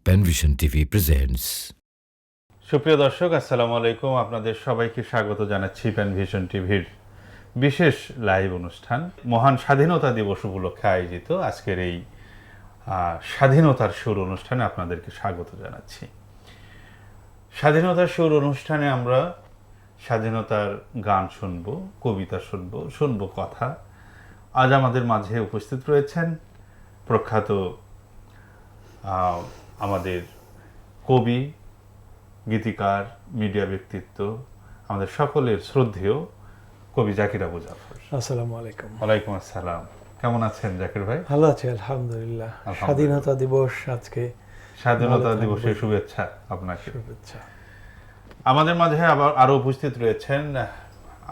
Panvision TV presents. সুপ্রিয় দর্শক, আসসালামু আলাইকুম। আপনাদের সবাইকে স্বাগত জানাচ্ছি প্যানভিশন টিভির বিশেষ লাইভ অনুষ্ঠান মহান স্বাধীনতা দিবস উপলক্ষে আয়োজিত আজকের এই স্বাধীনতার সুর অনুষ্ঠানে আপনাদেরকে স্বাগত জানাচ্ছি। স্বাধীনতার সুর অনুষ্ঠানে আমরা স্বাধীনতার গান শুনব, কবিতা শুনব কথা। আজ আমাদের মাঝে উপস্থিত রয়েছেন প্রখ্যাত আমাদের কবি, গীতিকার, মিডিয়া ব্যক্তিত্ব, আমাদের সকলের শ্রদ্ধেয় কবি জাকির আবু জাফর। আসসালামু আলাইকুম। ওয়ালাইকুম আসসালাম। কেমন আছেন জাকির ভাই? ভালো আছি আলহামদুলিল্লাহ। স্বাধীনতা দিবস আজকে। স্বাধীনতা দিবসের শুভেচ্ছা আপনাকে। শুভেচ্ছা। আমাদের মাঝে আবার আরো উপস্থিত রয়েছেন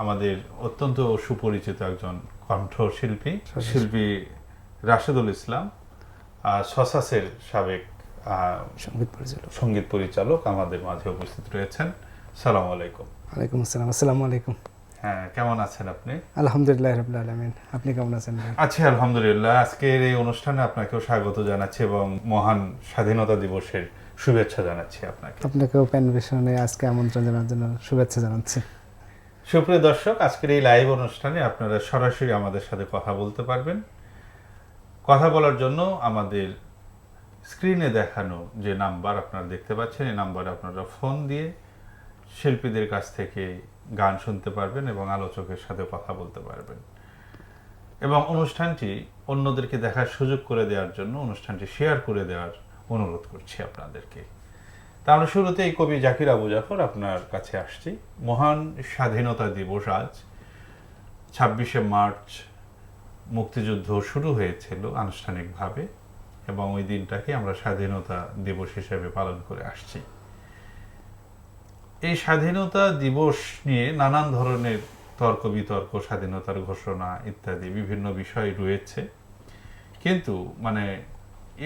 আমাদের অত্যন্ত সুপরিচিত একজন কণ্ঠশিল্পী, শিল্পী রাশেদুল ইসলাম, সসাসের সাবেক সঙ্গীত পরিচালক আমাদের মাঝে উপস্থিত রয়েছেন। সালাম আলাইকুম। ওয়ালাইকুম আসসালাম। আসসালামু আলাইকুম। হ্যাঁ, কেমন আছেন আপনি? আলহামদুলিল্লাহ রাব্বিল আলামিন। আপনি কেমন আছেন? আছি আলহামদুলিল্লাহ। আজকের এই অনুষ্ঠানে আপনাকেও স্বাগত জানাচ্ছি এবং মহান স্বাধীনতা দিবসের শুভেচ্ছা জানাচ্ছি আপনাকে। আপনাকেও প্যানভিশনে আজকে আমন্ত্রণ জানার জন্য শুভেচ্ছা জানাচ্ছি। সুপ্রিয় দর্শক, আজকের এই লাইভ অনুষ্ঠানে আপনারা সরাসরি আমাদের সাথে কথা বলতে পারবেন। কথা বলার জন্য আমাদের স্ক্রিনে দেখানো যে নাম্বার আপনারা দেখতে পাচ্ছেন, এই নাম্বারে আপনারা ফোন দিয়ে শিল্পীদের কাছ থেকে গান শুনতে পারবেন এবং আলোচকের সাথে কথা বলতে পারবেন। এবং অনুষ্ঠানটি অন্যদেরকে দেখার সুযোগ করে দেওয়ার জন্য অনুষ্ঠানটি শেয়ার করে দেওয়ার অনুরোধ করছি আপনাদেরকে। তা আমরা শুরুতেই কবি জাকির আবু জাফর আপনার কাছে আসছি। মহান স্বাধীনতা দিবস আজ 26শে মার্চ মুক্তিযুদ্ধ শুরু হয়েছিল আনুষ্ঠানিকভাবে এবং ওই দিনটাকে আমরা স্বাধীনতা দিবস হিসেবে পালন করে আসছি। এই স্বাধীনতা দিবস নিয়ে নানান ধরনের তর্ক বিতর্ক, স্বাধীনতার ঘোষণা ইত্যাদি বিভিন্ন বিষয় রয়েছে, কিন্তু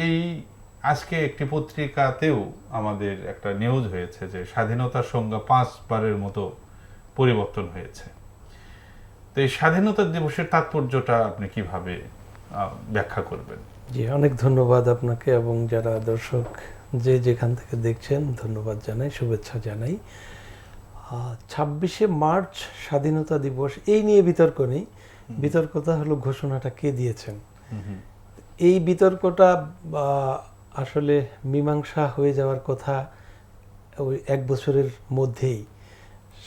এই আজকে একটি পত্রিকাতেও আমাদের একটা নিউজ হয়েছে যে স্বাধীনতার সংজ্ঞা 5 বারের মতো পরিবর্তন হয়েছে। তো এই স্বাধীনতা দিবসের তাৎপর্যটা আপনি কিভাবে ব্যাখ্যা করবেন? জি, অনেক ধন্যবাদ আপনাকে এবং যারা দর্শক যে যেখান থেকে দেখছেন ধন্যবাদ জানাই, শুভেচ্ছা জানাই। 26শে মার্চ স্বাধীনতা দিবস এই নিয়ে বিতর্ক নেই। বিতর্কটা হলো ঘোষণাটা কে দিয়েছেন। এই বিতর্কটা আসলে মীমাংসা হয়ে যাওয়ার কথা ওই 1 বছরের মধ্যেই,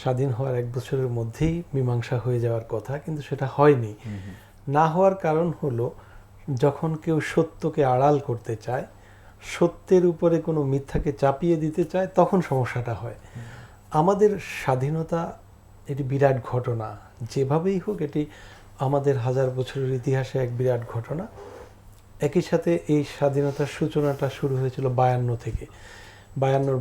স্বাধীন হওয়ার 1 বছরের মধ্যেই মীমাংসা হয়ে যাওয়ার কথা, কিন্তু সেটা হয়নি। না হওয়ার কারণ হলো যখন কেউ সত্যকে আড়াল করতে চায়, সত্যের উপরে কোনো মিথ্যাকে চাপিয়ে দিতে চায়, তখন সমস্যাটা হয়। আমাদের স্বাধীনতা এটি বিরাট ঘটনা, যেভাবেই হোক এটি আমাদের 1000 বছরের ইতিহাসে এক বিরাট ঘটনা। একই সাথে এই স্বাধীনতার সূচনাটা শুরু হয়েছিল 52 থেকে। 52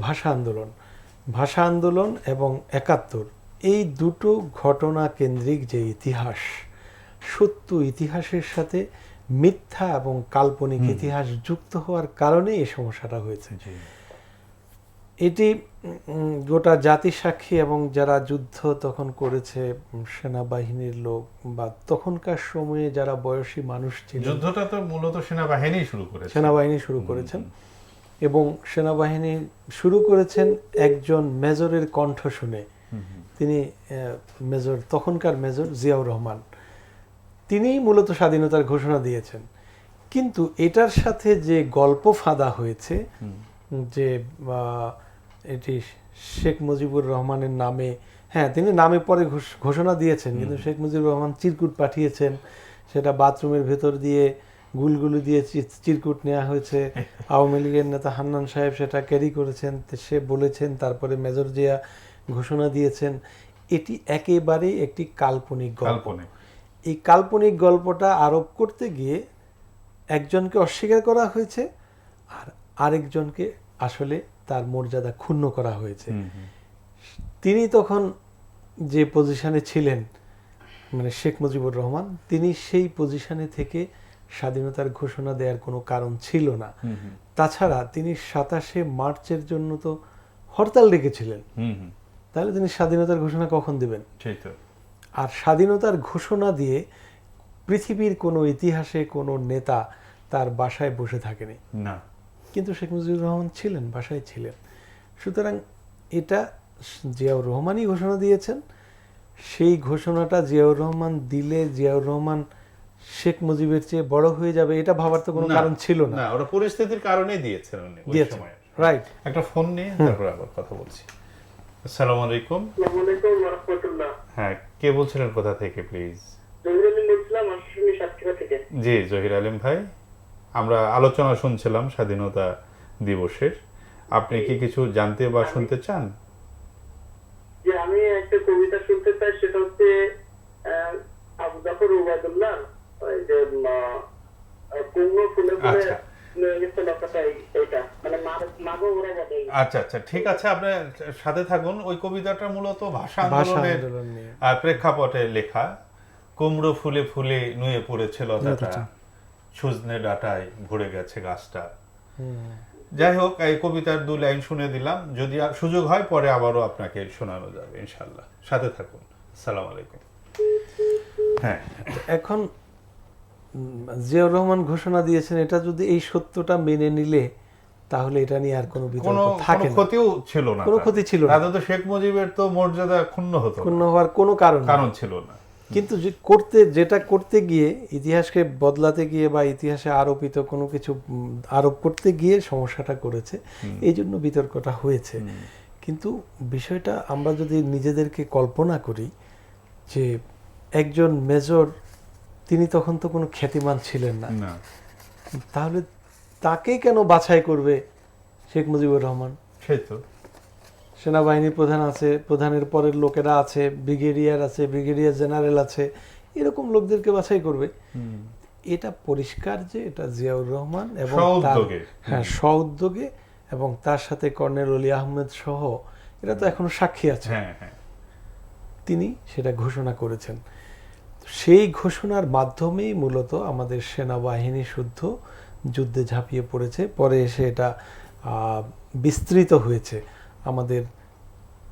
ভাষা আন্দোলন এবং 71 এই দুটো ঘটনা কেন্দ্রিক যে ইতিহাস, সত্য ইতিহাসের সাথে মিথ্যা এবং কাল্পনিক ইতিহাস যুক্ত হওয়ার কারণে এই সমস্যাটা হয়েছে। এটি গোটা জাতি সাক্ষী এবং যারা যুদ্ধ তখন করেছে, সেনাবাহিনীর লোক বা তখনকার সময়ে যারা বয়সী মানুষ ছিল, যুদ্ধটা তো মূলত সেনাবাহিনী শুরু করেছেন এবং সেনাবাহিনী শুরু করেছেন একজন মেজরের কণ্ঠ শুনে। তিনি তখনকার মেজর জিয়াউর রহমান, তিনিই মূলত স্বাধীনতার ঘোষণা দিয়েছেন। কিন্তু এটার সাথে যে গল্প ফাঁদা হয়েছে যে এটি শেখ মুজিবুর রহমানের নামে, হ্যাঁ তিনি নামে পরে ঘোষণা দিয়েছেন, কিন্তু শেখ মুজিবুর রহমান চিরকুট পাঠিয়েছেন, সেটা বাথরুমের ভেতর দিয়ে গুলগুলি দিয়ে চিরকুট নেওয়া হয়েছে। আওয়ামী লীগের নেতা হান্নান সাহেব সেটা ক্যারি করেছেন, সে বলেছেন, তারপরে মেজর জিয়া ঘোষণা দিয়েছেন। এটি একেবারেই একটি কাল্পনিক গল্প। এই কাল্পনিক গল্পটা আরোপ করতে গিয়ে একজনকে অস্বীকার করা হয়েছে আর আরেকজনকে আসলে তার মর্যাদা ক্ষুণ্ণ করা হয়েছে। তিনি তখন যে পজিশনে ছিলেন, শেখ মুজিবুর রহমান, তিনি সেই পজিশনে থেকে স্বাধীনতার ঘোষণা দেওয়ার কোনো কারণ ছিল না। তাছাড়া তিনি 27শে মার্চের জন্য তো হরতাল ডেকেছিলেন, তাহলে তিনি স্বাধীনতার ঘোষণা কখন দেবেন? আর স্বাধীনতার ঘোষণা দিয়ে পৃথিবীর কোনো ইতিহাসে কোনো নেতা তার বাসায় বসে থাকেনি। না, কিন্তু শেখ মুজিবুর রহমান ছিলেন, বাসায় ছিলেন। সুতরাং এটা জিয়াউর রহমানই ঘোষণা দিয়েছেন। সেই ঘোষণাটা জিয়াউর রহমান দিলে জিয়াউর রহমান শেখ মুজিবের চেয়ে বড় হয়ে যাবে, এটা ভাবার তো কোনো কারণ ছিল না। না, ওরা পরিস্থিতির কারণেই দিয়েছেন উনি ওই দিয়েছেন, সময়। রাইট। একটা ফোন নিয়ে তারপর আবার কথা বলছি। আসসালামু আলাইকুম। আসসালামু আলাইকুম ওয়া রাহমাতুল্লাহ। হ্যাঁ, কে বলছিলেন কোথা থেকে প্লিজ? জহির আলম বলছিলাম, আসলে সাতক্ষীরা থেকে। জি জহির আলম ভাই, আমরা আলোচনা শুনছিলাম স্বাধীনতা দিবসের। আপনি কি কিছু জানতে বা শুনতে চান? যে আমি একটা কবিতা শুনতে চাই, সেটা হচ্ছে আবু জাফর উবাইদুল্লাহ, ওই যে কুমড়ো ফুলে ফুলে আচ্ছা। গেছে লতাটা, এইটা মানে মাগো ওরা যাবে। আচ্ছা আচ্ছা, ঠিক আছে, আপনি সাথে থাকুন। ওই কবিতাটা মূলত ভাষা ভাষা আন্দোলনের আন্দোলন নিয়ে। প্রেক্ষাপটে লেখা। কুমড়ো ফুলে ফুলে নুয়ে পড়েছে লতাটা, সজনে ডাটায় ভরে গেছে গাছটা। যাই হোক, এই কবিতার 2 লাইন শুনে দিলাম, যদি সুযোগ হয় পরে আবারও আপনাকে শোনানো যাবে ইনশাআল্লাহ। সাথে থাকুন। আসসালামু আলাইকুম। হ্যাঁ, এখন জিয়াউর রহমান ঘোষণা দিয়েছেন, এটা যদি এই সত্যটা মেনে নিলে তাহলে এটা নিয়ে আর কোনো কোনো বিতর্ক থাকে না, ক্ষতিও ছিল না, কোনো ক্ষতি ছিল না। তাতে তো শেখ মুজিবের তো মর্যাদা ক্ষুণ্ণ হতো, ক্ষুণ্ণ হওয়ার কোনো কারণ নেই। কারণ ছিল না। কিন্তু যেটা করতে গিয়ে, ইতিহাসকে বদলাতে গিয়ে বা ইতিহাসে আরোপিত কোনো কিছু আরোপ করতে গিয়ে সমস্যাটা করেছে, এই জন্য বিতর্কটা হয়েছে। কিন্তু বিষয়টা আমরা যদি নিজেদেরকে কল্পনা করি যে একজন মেজর, তিনি তখন তো কোনো খ্যাতিমান ছিলেন না, না, তাহলে তাকে কেন বাছাই করবে শেখ মুজিবুর রহমান? সেই তো। সেনাবাহিনীর প্রধান আছে, প্রধানের পরের লোকেরা আছে, ব্রিগেডিয়ার আছে, ব্রিগেডিয়ার জেনারেল আছে, এরকম লোকদেরকে বাছাই করবে। এটা পরিষ্কার যে এটা জিয়াউর রহমান এবং স্ব-উদ্যোগে এবং তার সাথে কর্নেল অলি আহমেদ সহ, এরা তো এখনো সাক্ষী আছে, তিনি সেটা ঘোষণা করেছেন। সেই ঘোষণার মাধ্যমেই মূলত আমাদের সেনাবাহিনী শুদ্ধ যুদ্ধে ঝাঁপিয়ে পড়েছে। পরে এসে এটা বিস্তৃত হয়েছে। আমাদের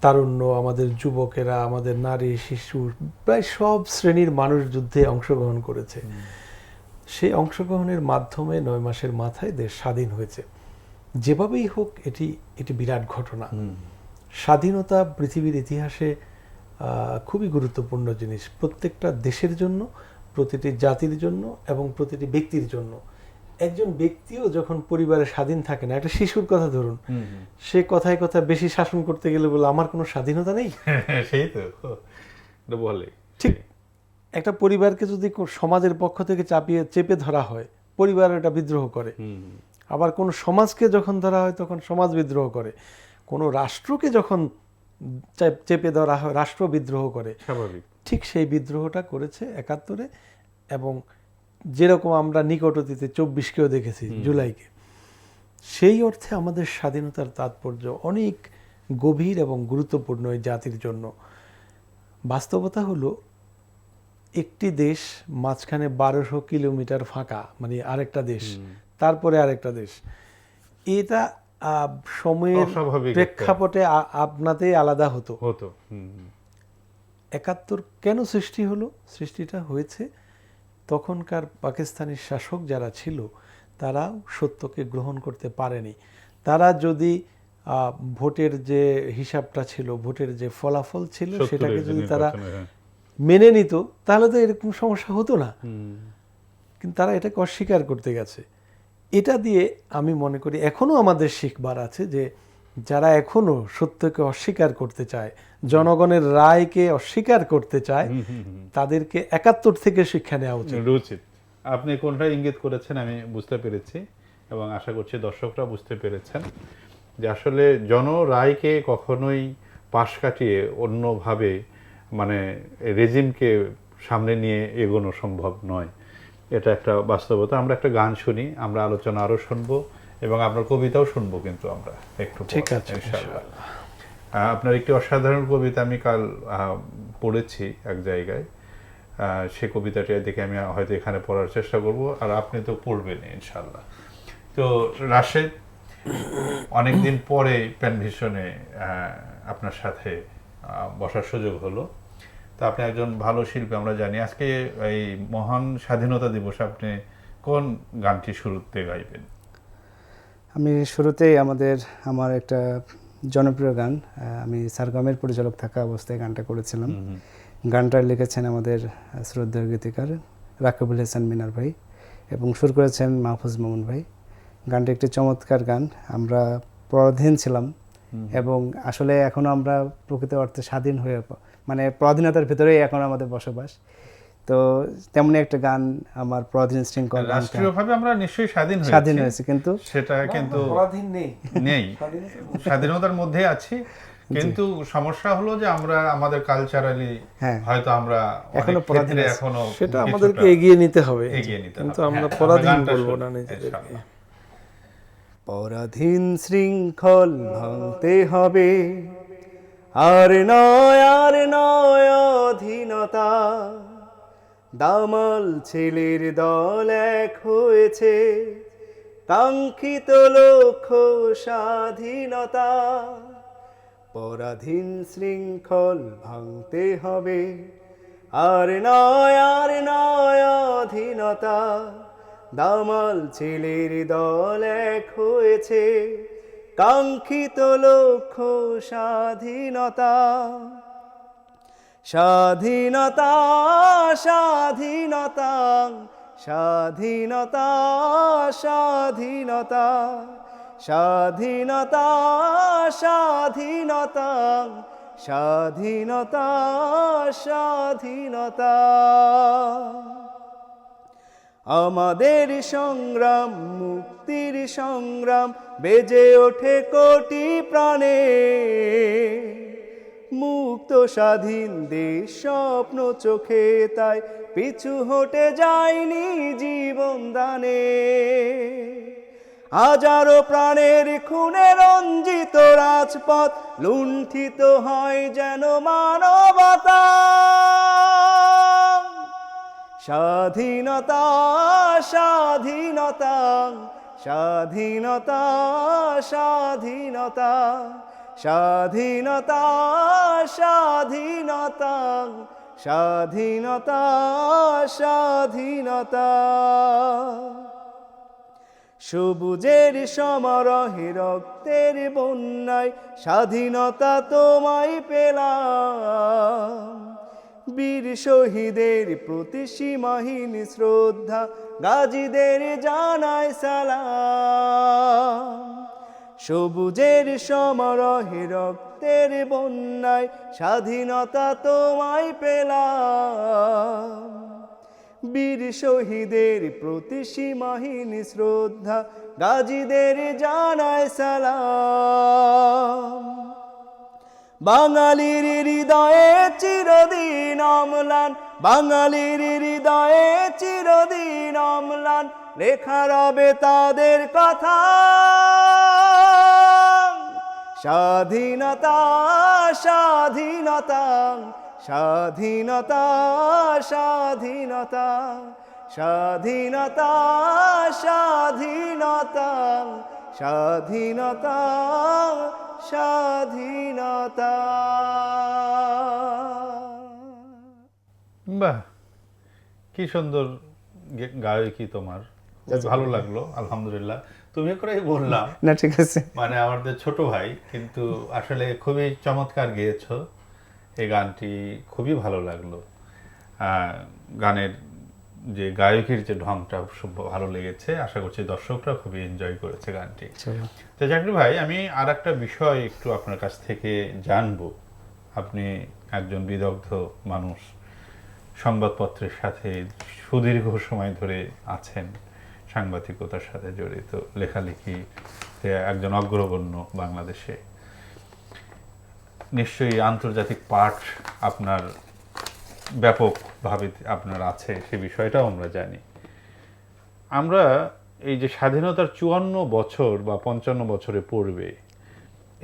তারুণ্য, আমাদের যুবকেরা, আমাদের নারী, শিশু, প্রায় সব শ্রেণীর মানুষ যুদ্ধে অংশগ্রহণ করেছে। সেই অংশগ্রহণের মাধ্যমে 9 মাসের মাথায় দেশ স্বাধীন হয়েছে। যেভাবেই হোক এটি বিরাট ঘটনা। স্বাধীনতা পৃথিবীর ইতিহাসে খুবই গুরুত্বপূর্ণ জিনিস, প্রত্যেকটা দেশের জন্য, প্রতিটি জাতির জন্য এবং প্রতিটি ব্যক্তির জন্য। একজন ব্যক্তিও যখন পরিবারে স্বাধীন থাকে না, একটা শিশুর কথা ধরুন, সে কথায় কথায় বেশি শাসন করতে গেলে বলে আমার কোনো স্বাধীনতা নেই, সেই তো বলে। ঠিক একটা পরিবারকে যদি সমাজের পক্ষ থেকে চেপে ধরা হয়, পরিবার এটা বিদ্রোহ করে। আবার কোন সমাজকে যখন ধরা হয় তখন সমাজ বিদ্রোহ করে। কোন রাষ্ট্রকে যখন চেপে ধরা হয়, রাষ্ট্র বিদ্রোহ করে। স্বাভাবিক। ঠিক সেই বিদ্রোহটা করেছে 71-এ, এবং যেরকম আমরা নিকট অতীতে 24-কেও দেখেছি, জুলাইকে। সেই অর্থে আমাদের স্বাধীনতার তাৎপর্য অনেক গভীর এবং গুরুত্বপূর্ণ এই জাতির জন্য। বাস্তবতা হলো, একটি দেশ মাঝখানে 1200 কিলোমিটার ফাঁকা, মানে আরেকটা দেশ, তারপরে আরেকটা দেশ, এটা সময়ের প্রেক্ষাপটে আপনাতেই আলাদা হতো। 71 কেন সৃষ্টি হলো? সৃষ্টিটা হয়েছে তখনকার পাকিস্তানি শাসক যারা ছিল, তারা সত্যকে গ্রহণ করতে পারেনি। তারা যদি ভোটের যে হিসাবটা ছিল, ভোটের যে ফলাফল ছিল, সেটাকে যদি তারা মেনে নিত, তাহলে তো এরকম সমস্যা হতো না। কিন্তু তারা এটাকে অস্বীকার করতে গেছে। এটা দিয়ে আমি মনে করি এখনো আমাদের শিখবার আছে, যে যারা এখনো সত্যকে অস্বীকার করতে চায়, জনগণের রায়কে অস্বীকার করতে চায়, তাদেরকে 71 থেকে শিক্ষা নেওয়া উচিত। আপনি কোনটা ইঙ্গিত করেছেন আমি বুঝতে পেরেছি, এবং আশা করছি দর্শকরা বুঝতে পেরেছেন যে আসলে জনরায়কে কখনোই পাশ কাটিয়ে অন্যভাবে, মানে রেজিমকে সামনে নিয়ে এগোনো সম্ভব নয়। এটা একটা বাস্তবতা। আমরা একটা গান শুনি, আমরা আলোচনা আরো শুনবো, এবং আপনার কবিতাও শুনবো কিন্তু আমরা একটু। ঠিক আছে, ইনশাআল্লাহ। আপনার একটি অসাধারণ কবিতা আমি কাল পড়েছি এক জায়গায়, সে কবিতাটি দেখে আমি হয়তো এখানে পড়ার চেষ্টা করব, আর আপনি তো পড়বেন ইনশাআল্লাহ। তো রাশেদ, অনেকদিন পরে প্যানভিশনে আপনার সাথে বসার সুযোগ হলো। তো আপনি একজন ভালো শিল্পী, আমরা জানি। আজকে এই মহান স্বাধীনতা দিবসে আপনি কোন গানটি শুরুতে গাইবেন? আমি শুরুতেই আমার একটা জনপ্রিয় গান, আমি সারগামের পরিচালক থাকা অবস্থায় গানটা করেছিলাম। গানটা লিখেছেন আমাদের শ্রদ্ধেয় গীতিকার রাকিবুল হাসান মিনার ভাই এবং সুর করেছেন মাহফুজ মামুন ভাই। গানটি একটি চমৎকার গান। আমরা পরাধীন ছিলাম এবং আসলে এখনো আমরা প্রকৃত অর্থে স্বাধীন হয়ে, মানে পরাধীনতার ভিতরেই এখন আমাদের বসবাস। তো তেমনি একটা গান আমার পরাধীন শৃঙ্খল, রাষ্ট্রীয়ভাবে আমরা নিশ্চয়ই স্বাধীন হয়েছে, কিন্তু সেটা কিন্তু পরাধীন নেই, স্বাধীনতার মধ্যে আছি, কিন্তু সমস্যা হলো যে আমরা আমাদের কালচারালি হয়তো আমরা এখনো পরাধীন, এখনো সেটা আমাদেরকে এগিয়ে নিতে হবে, কিন্তু হবে। আমরা পরাধীন বলবো না নিজেদেরকে। পরাধীন শৃঙ্খল ভাঙতে হবে, আর নয় অধীনতা। দামাল ছেলের দল এক হয়েছে, কাঙ্ক্ষিত লক্ষ্য স্বাধীনতা। পরাধীন শৃঙ্খল ভাঙতে হবে, আর নয় অধীনতা। দামাল ছেলের দল এক হয়েছে, কাঙ্ক্ষিত লক্ষ্য স্বাধীনতা। স্বাধীনতা স্বাধীনতা স্বাধীনতা স্বাধীনতা স্বাধীনতা স্বাধীনতা স্বাধীনতা স্বাধীনতা। আমাদের সংগ্রাম, মুক্তির সংগ্রাম বেজে ওঠে কোটি প্রাণে। মুক্ত স্বাধীন দেশ স্বপ্ন চোখে, তাই পিছু হটে যায়নি জীবন দানে। হাজারো প্রাণের খুনে রঞ্জিত রাজপথ, লুণ্ঠিত হয় যেন মানবতা। স্বাধীনতা স্বাধীনতা স্বাধীনতা স্বাধীনতা স্বাধীনতা স্বাধীনতা স্বাধীনতা স্বাধীনতা। সবুজের সমারোহে রক্তের বন্যায় স্বাধীনতা তোমায় পেলাম। বীর শহীদের প্রতি সীমাহীন শ্রদ্ধা, গাজীদের জানায় সালাম। সবুজের সমারোহে রক্তের বন্যায় স্বাধীনতা তোমায় পেলাম। বীর শহীদের প্রতি সীমাহীন শ্রদ্ধা, গাজীদের জানায় সালাম। বাঙালির হৃদয়ে চিরদিন অম্লান, বাঙালির হৃদয়ে চিরদিন অম্লান, লেখা রবে তাদের কথা। স্বাধীনতা স্বাধীনতা স্বাধীনতা স্বাধীনতা স্বাধীনতা স্বাধীনতা স্বাধীনতা স্বাধীনতা। বাহ, কি সুন্দর গায়কি তোমার, খুব ভালো লাগলো। আলহামদুলিল্লাহ, তুমি করেই বললাম না, ঠিক আছে, মানে আমাদের ছোট ভাই, কিন্তু আসলে খুবই চমৎকার গেয়েছো এই গানটি, খুবই ভালো লাগলো। গানের যে গায়কের যে ঢংটা খুব ভালো লেগেছে, আশা করছি দর্শকরা খুবই এনজয় করেছে গানটি। তো জাকির ভাই, আমি আর একটা বিষয় একটু আপনার কাছ থেকে জানবো। আপনি একজন বিদগ্ধ মানুষ, সংবাদপত্রের সাথে সুদীর্ঘ সময় ধরে আছেন, সাংবাদিকতার সাথে জড়িত, লেখালেখি, একজন অগ্রগণ্য বাংলাদেশে। নিশ্চয়ই আন্তর্জাতিক পাঠ আপনার ব্যাপকভাবে আপনার আছে, সে বিষয়টাও আমরা জানি। আমরা এই যে স্বাধীনতার 54 বছর বা 55 বছরে পড়বে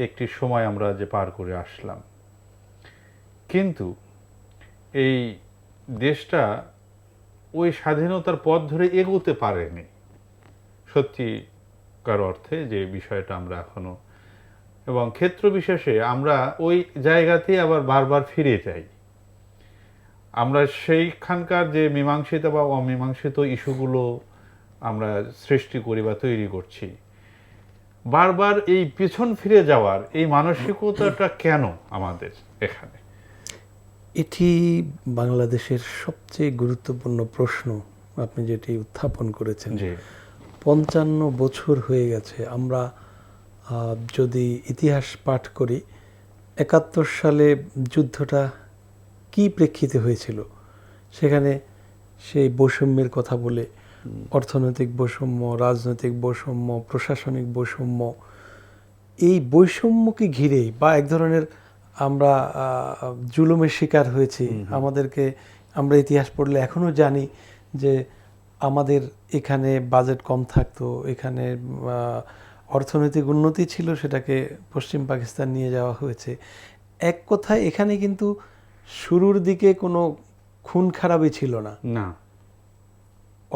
একটি সময় আমরা যে পার করে আসলাম, কিন্তু এই দেশটা ওই স্বাধীনতার পথ ধরে এগোতে পারেনি সত্যিকার অর্থে, যে বিষয়টা আমরা এখনো, এবং ক্ষেত্র বিশেষে আমরা ওই জায়গাতেই আবার বারবার ফিরে যাই। আমরা সেইখানকার যে মীমাংসিত বা অমীমাংসিত ইস্যুগুলো আমরা সৃষ্টি করি বা তৈরি করছি, বারবার এই পিছন ফিরে যাওয়ার এই মানসিকতাটা কেন আমাদের এখানে? এটি বাংলাদেশের সবচেয়ে গুরুত্বপূর্ণ প্রশ্ন আপনি যেটি উত্থাপন করেছেন। জি 55 বছর হয়ে গেছে। আমরা যদি ইতিহাস পাঠ করি, 71 সালে যুদ্ধটা কি প্রেক্ষিতে হয়েছিল, সেখানে সেই বৈষম্যের কথা বলে, অর্থনৈতিক বৈষম্য, রাজনৈতিক বৈষম্য, প্রশাসনিক বৈষম্য, এই বৈষম্যকে ঘিরেই বা এক ধরনের আমরা জুলুমের শিকার হয়েছি। আমরা ইতিহাস পড়লে এখনো জানি যে আমাদের এখানে বাজেট কম থাকতো, এখানে অর্থনৈতিক উন্নতি ছিল, সেটাকে পশ্চিম পাকিস্তান নিয়ে যাওয়া হয়েছে। এক কথায় এখানে কিন্তু শুরুর দিকে কোনো খুন খারাপই ছিল না।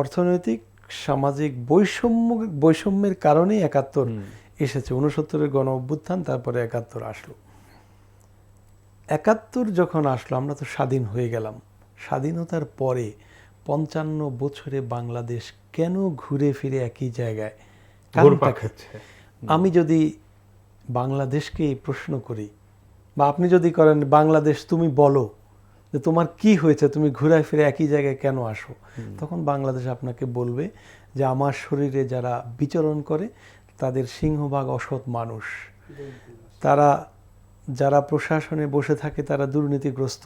অর্থনৈতিক সামাজিক বৈষম্যের কারণেই 71 এসেছে। 69-এর গণ অভ্যুত্থান, তারপরে 71 আসলো। 71 যখন আসলো, আমরা তো স্বাধীন হয়ে গেলাম। স্বাধীনতার পরে 55 বছরে বাংলাদেশ কেন ঘুরে ফিরে একই জায়গায়? আমি যদি বাংলাদেশকে এই প্রশ্ন করি, বা আপনি যদি করেন, বাংলাদেশ তুমি বলো যে তোমার কি হয়েছে, তুমি ঘুরে ফিরে একই জায়গায় কেন আসো, তখন বাংলাদেশ আপনাকে বলবে যে আমার শরীরে যারা বিচরণ করে তাদের সিংহভাগ অসৎ মানুষ, যারা প্রশাসনে বসে থাকে তারা দুর্নীতিগ্রস্ত,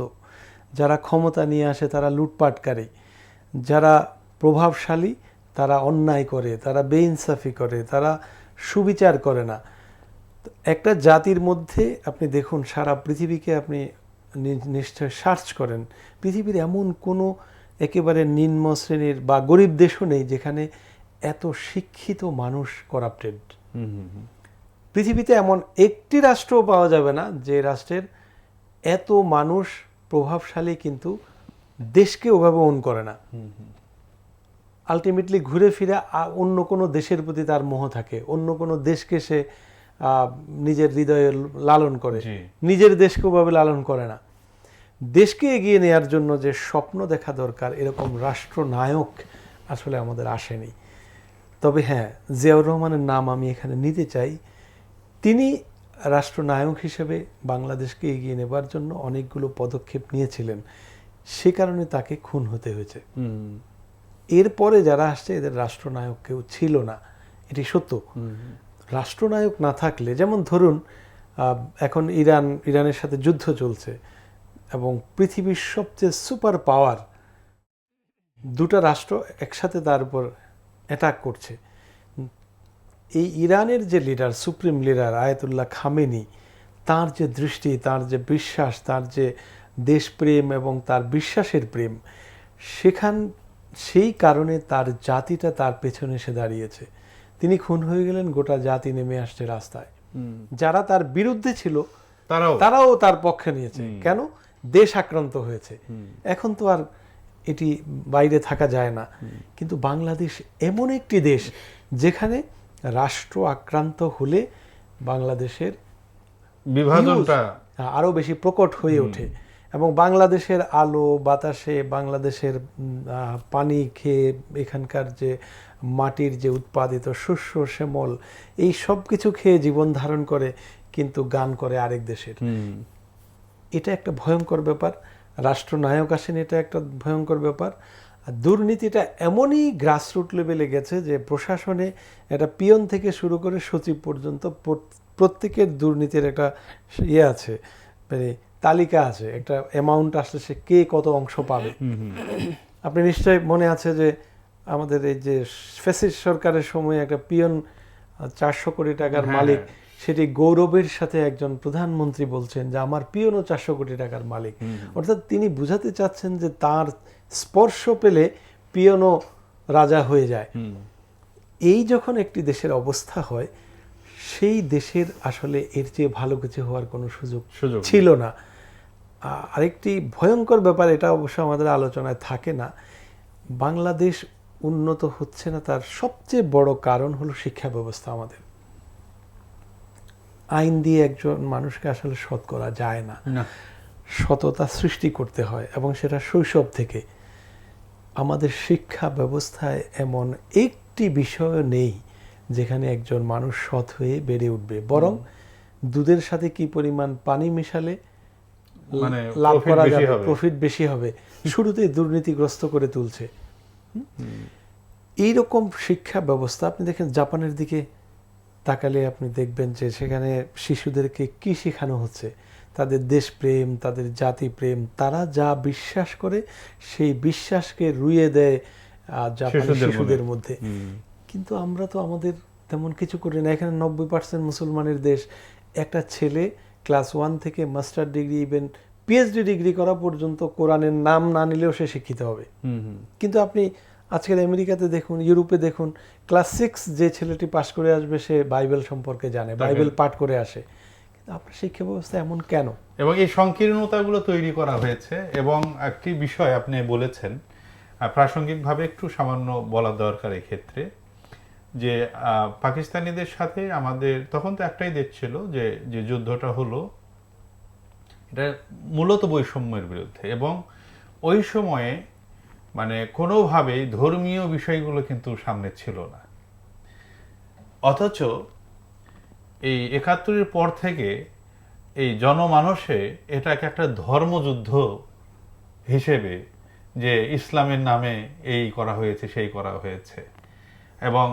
যারা ক্ষমতা নিয়ে আসে তারা লুটপাটকারী, যারা প্রভাবশালী তারা অন্যায় করে, তারা বেইনসাফি করে, তারা সুবিচার করে না। একটা জাতির মধ্যে আপনি দেখুন, সারা পৃথিবীকে আপনি নিশ্চয় সার্চ করেন, পৃথিবীর এমন কোনো একেবারে নিম্ন শ্রেণীর বা গরিব দেশও নেই যেখানে এত শিক্ষিত মানুষ করাপ্টেড। পৃথিবীতে এমন একটি রাষ্ট্রও পাওয়া যাবে না যে রাষ্ট্রের এত মানুষ প্রভাবশালী কিন্তু দেশকে ওভাবে ওন করে না। আলটিমেটলি ঘুরে ফিরে অন্য কোনো দেশের প্রতি তার মোহ থাকে, অন্য কোনো দেশকে সে নিজের হৃদয়ে লালন করে, নিজের দেশকে ওভাবে লালন করে না। দেশকে এগিয়ে নেওয়ার জন্য যে স্বপ্ন দেখা দরকার, এরকম রাষ্ট্রনায়ক আসলে আমাদের আসেনি। তবে হ্যাঁ, জিয়াউর রহমানের নাম আমি এখানে নিতে চাই। তিনি রাষ্ট্রনায়ক হিসেবে বাংলাদেশকে এগিয়ে নেবার জন্য অনেকগুলো পদক্ষেপ নিয়েছিলেন, সে কারণে তাকে খুন হতে হয়েছে। এরপরে যারা আসছে এদের রাষ্ট্রনায়ক কেউ ছিল না, এটি সত্য। রাষ্ট্রনায়ক না থাকলে, যেমন ধরুন এখন ইরানের সাথে যুদ্ধ চলছে এবং পৃথিবীর সবচেয়ে সুপার পাওয়ার দুটা রাষ্ট্র একসাথে তার উপর অ্যাটাক করছে। এই ইরানের যে leader, supreme leader Ayatollah Khamenei, তার যে দৃষ্টি, তার যে বিশ্বাস, তার যে দেশপ্রেম এবং তার বিশ্বাসের প্রেম, সেই কারণে তার জাতিটা তার পেছনে এসে দাঁড়িয়েছে। তিনি খুন হয়ে গেলেন, গোটা জাতি নেমে আসছে রাস্তায়। যারা তার বিরুদ্ধে ছিল তারাও তার পক্ষে নিয়েছে। কেন? দেশ আক্রান্ত হয়েছে। এখন তো আর এটি বাইরে থাকা যায় না। কিন্তু বাংলাদেশ এমন একটি দেশ যেখানে রাষ্ট্র আক্রান্ত হলে বাংলাদেশের বিভাজনটা আরো বেশি প্রকট হয়ে ওঠে এবং বাংলাদেশের আলো বাতাসে, বাংলাদেশের পানি খেয়ে, এখানকার যে মাটির যে উৎপাদিত শস্য শ্যামল, এই সব কিছু খেয়ে জীবন ধারণ করে, কিন্তু গান করে আরেক দেশের। এটা একটা ভয়ঙ্কর ব্যাপার। রাষ্ট্রনায়ক আসেন, এটা একটা ভয়ঙ্কর ব্যাপার। আর দুর্নীতিটা এমনই গ্রাসরুট লেভেলে গেছে যে প্রশাসনে একটা পিয়ন থেকে শুরু করে সচিব পর্যন্ত প্রত্যেকের দুর্নীতির একটা আছে, মানে তালিকা আছে, একটা অ্যামাউন্ট আসলে সে কে কত অংশ পাবে। আপনি নিশ্চয় মনে আছে যে আমাদের এই যে ফ্যাসিস্ট সরকারের সময় একটা পিয়ন 400 কোটি টাকার মালিক, সেটি গৌরবের সাথে একজন প্রধানমন্ত্রী বলছেন যে আমার পিয়নও 400 কোটি টাকার মালিক। অর্থাৎ তিনি বুঝাতে চাচ্ছেন যে তার স্পর্শ পেলে পিয়নও রাজা হয়ে যায়। এই যখন একটি দেশের অবস্থা হয়, সেই দেশের আসলে এর চেয়ে ভালো কিছু হওয়ার কোনো সুযোগ ছিল না। আরেকটি ভয়ঙ্কর ব্যাপার, এটা অবশ্য আমাদের আলোচনায় থাকে না, বাংলাদেশ উন্নত হচ্ছে না তার সবচেয়ে বড় কারণ হলো শিক্ষা ব্যবস্থা। আমাদের আইন দিয়ে একজন মানুষকে আসলে সৎ করা যায় না, সততা সৃষ্টি করতে হয় এবং সেটা শৈশব থেকে। আমাদের শিক্ষা ব্যবস্থায় এমন একটি বিষয় নেই যেখানে একজন মানুষ সৎ হয়ে বেড়ে উঠবে, বরং দুধের সাথে কি পরিমাণ পানি মিশালে মানে লাভ profit করা বেশি যাবে, হবে। প্রফিট বেশি হবে, শুরুতেই দুর্নীতিগ্রস্ত করে তুলছে। এইরকম শিক্ষা ব্যবস্থা আপনি দেখেন জাপানের দিকে তাকালে আপনি দেখবেন যে সেখানে শিশুদেরকে কি শেখানো হচ্ছে, তাদের দেশপ্রেম, তাদের জাতিপ্রেম, তারা যা বিশ্বাস করে সেই বিশ্বাসকে রুইয়ে দেয় জাপানি শিশুদের মধ্যে। কিন্তু আমরা তো আমাদের তেমন কিছু করি না। এখানে 90% মুসলমানের দেশ, একটা ছেলে ক্লাস 1 থেকে master degree, even PhD degree করা পর্যন্ত কোরআনের নাম না নিলেও সে শিক্ষিত হবে। কিন্তু আপনি আজকের আমেরিকাতে দেখুন, ইউরোপে দেখুন, ক্লাস 6 যে ছেলেটি পাশ করে আসবে সে বাইবেল সম্পর্কে জানে, বাইবেল পাঠ করে আসে। কিন্তু আপনার শিক্ষা ব্যবস্থা এমন কেন? এবং এই সংকীর্ণতাগুলো তৈরি করা হয়েছে। এবং একটি বিষয় আপনি বলেছেন, প্রাসঙ্গিকভাবে একটু সামান্য বলা দরকার এই ক্ষেত্রে, যে পাকিস্তানিদের সাথে আমাদের তখন তো একটাই দেশ ছিল, যে যে যুদ্ধটা হলো এটা মূলত বৈষম্যের বিরুদ্ধে। এবং ওই সময়ে মানে কোনোভাবেই ধর্মীয় বিষয়গুলো কিন্তু সামনে ছিল না। অথচ এই ৭১-এর পর থেকে এই জনমানসে এটাকে একটা ধর্মযুদ্ধ হিসেবে, যে ইসলামের নামে এই করা হয়েছে সেই করা হয়েছে। এবং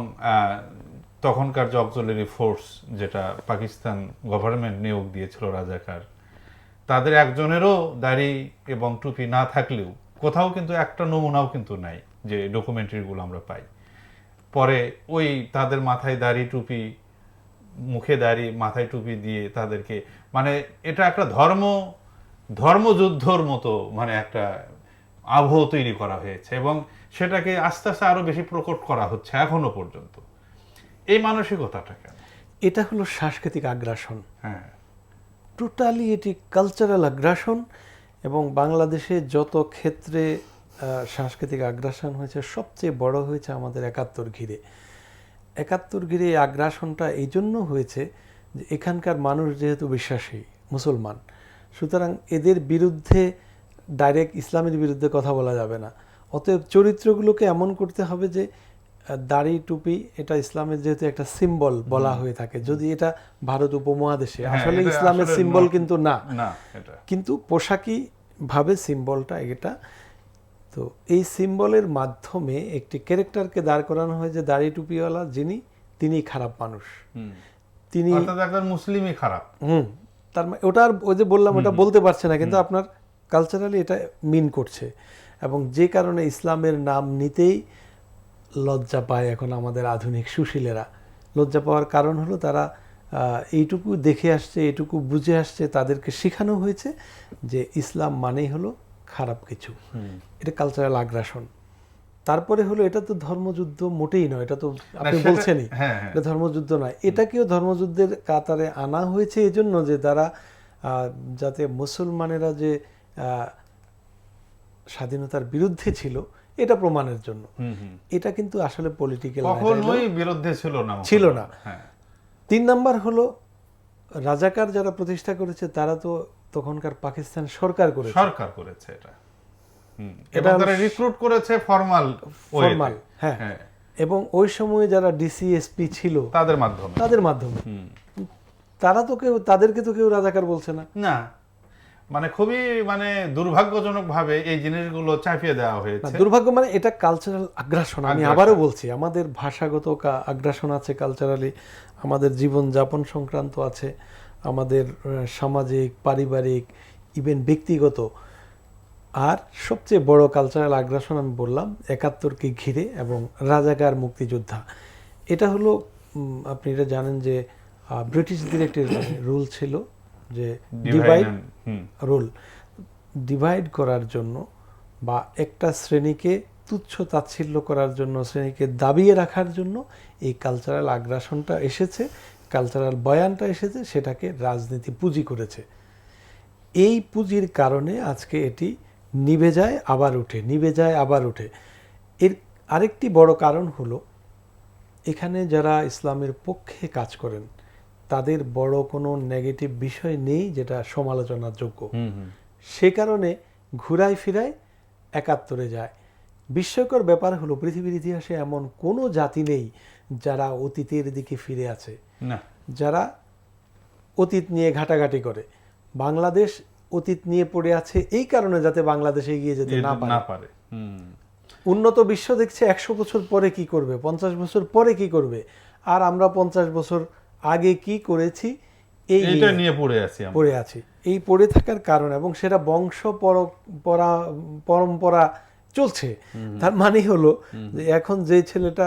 তখনকার যে অক্সিলারি ফোর্স, যেটা পাকিস্তান গভর্নমেন্ট নিয়োগ দিয়েছিল রাজাকার, তাদের একজনেরও দাড়ি এবং টুপি না থাকলেও কোথাও কিন্তু একটা নমুনাও কিন্তু নাই, যে ডকুমেন্টারিগুলো আমরা পাই। পরে ওই তাদের মাথায় দাড়ি টুপি, মুখে দাড়ি মাথায় টুপি দিয়ে তাদেরকে, মানে এটা একটা ধর্মযুদ্ধর মতো মানে একটা আবহ তৈরি করা হয়েছে। এবং সেটাকে আস্তে আস্তে আরো বেশি প্রকট করা হচ্ছে এখনো পর্যন্ত। এই মানসিকতাটা কেন? এটা হলো সাংস্কৃতিক আগ্রাসন। হ্যাঁ, টোটালি এটি কালচারাল আগ্রাসন। এবং বাংলাদেশে যত ক্ষেত্রে সাংস্কৃতিক আগ্রাসন হয়েছে, সবচেয়ে বড় হয়েছে আমাদের ৭১ ঘিরে। ৭১ ঘিরে এই আগ্রাসনটা এই জন্য হয়েছে যে এখানকার মানুষ যেহেতু বিশ্বাসী মুসলমান, সুতরাং এদের বিরুদ্ধে ডাইরেক্ট ইসলামের বিরুদ্ধে কথা বলা যাবে না। অতএব চরিত্রগুলোকে এমন করতে হবে যে দাড়ি টুপি এটা ইসলামের যেহেতু একটা সিম্বল বলা হয়ে থাকে, যদি এটা ভারত উপমহাদেশে আসলে এটা ইসলামের আসলে সিম্বল কিন্তু না, এটা কিন্তু পোশাকি ভাবে সিম্বলটা এটা। তো এই সিম্বলের মাধ্যমে একটি ক্যারেক্টারকে দাঁড় করানো হয় যে দাড়ি টুপিওয়ালা যিনি, তিনি খারাপ মানুষ, তিনি অর্থাৎ একজন মুসলিমই খারাপ। তার মানে ওটা আর ওই যে বললাম ওটা বলতে পারছে না, কিন্তু আপনার কালচারালি এটা মিন করছে। এবং যে কারণে ইসলামের নাম নিতেই লজ্জা পায় এখন আমাদের আধুনিক সুশীলেরা। লজ্জা পাওয়ার কারণ হলো তারা এইটুকু দেখে আসছে, এইটুকু বুঝে আসছে, তাদেরকে শেখানো হয়েছে যে ইসলাম মানেই হলো খারাপ কিছু। এটা কালচারাল আগ্রাসন। তারপরে হলো এটা তো ধর্মযুদ্ধ মোটেই নয়, এটা তো আপনি বলছেনই এটা ধর্মযুদ্ধ নয়। এটাকেও ধর্মযুদ্ধের কাতারে আনা হয়েছে এই জন্য যে তারা যাতে মুসলমানেরা যে স্বাধীনতার বিরুদ্ধে ছিল এটা প্রমাণের জন্য। এটা কিন্তু আসলে পলিটিক্যাল কখনোই বিরুদ্ধে ছিল না। ৩ নাম্বার হলো রাজাকার যারা প্রতিষ্ঠা করেছে তারা তো তখনকার পাকিস্তান সরকার করেছে এটা। এবং তারা রিক্রুট করেছে ফরমাল, হ্যাঁ। এবং ওই সময়ে যারা ডিসিএসপি ছিল তাদের মাধ্যমে তারা তো তাদেরকে তো কেউ রাজাকার বলছে না। মানে খুবই মানে দুর্ভাগ্যজনক ভাবে এই জিনিসগুলো চাপিয়ে দেওয়া হয়েছে। দুর্ভাগ্য মানে এটা কালচারাল আগ্রাসন। আমি আবারও বলছি, আমাদের ভাষাগত আগ্রাসন আছে, কালচারালি আমাদের জীবন যাপন সংক্রান্ত আছে, আমাদের সামাজিক, পারিবারিক, ইভেন ব্যক্তিগত। আর সবচেয়ে বড় কালচারাল আগ্রাসন আমি বললাম ৭১কে ঘিরে এবং রাজাকার মুক্তিযোদ্ধা। এটা হলো আপনি এটা জানেন যে ব্রিটিশদের একটি রুল ছিল যে ডিভাইড করার জন্য বা একটা শ্রেণীকে তুচ্ছ তাচ্ছিল্য করার জন্য, শ্রেণীকে দাবিয়ে রাখার জন্য এই কালচারাল আগ্রাসনটা এসেছে, কালচারাল বয়ানটা এসেছে, সেটাকে রাজনীতি পুঁজি করেছে। এই পুঁজির কারণে আজকে এটি নিভে যায় আবার উঠে, নিভে যায় আবার উঠে। এর আরেকটি বড় কারণ হলো এখানে যারা ইসলামের পক্ষে কাজ করেন তাদের বড় কোনো নেগেটিভ বিষয় নেই যেটা সমালোচনার যোগ্য। সে কারণে ঘুরায় ফিরায় ৭১-এ যায়। বিস্ময়কর ব্যাপার হলো পৃথিবীর ইতিহাসে এমন কোনো জাতি নেই যারা অতীতের দিকে ফিরে আছে, না, যারা অতীত নিয়ে ঘাটাঘাটি করে। বাংলাদেশ অতীত নিয়ে পড়ে আছে এই কারণে যাতে বাংলাদেশ এগিয়ে যেতে না না পারে। পারে। উন্নত বিশ্ব দেখছে 100 বছর পরে কি করবে, 50 বছর পরে কি করবে, আর আমরা 50 বছর আগে কি করেছি এইটা নিয়ে পড়ে আছি আমরা। পড়ে আছি। এই পড়ে থাকার কারণ, এবং সেটা বংশ পরম্পরা চলছে। তার মানে হলো যে এখন যে ছেলেটা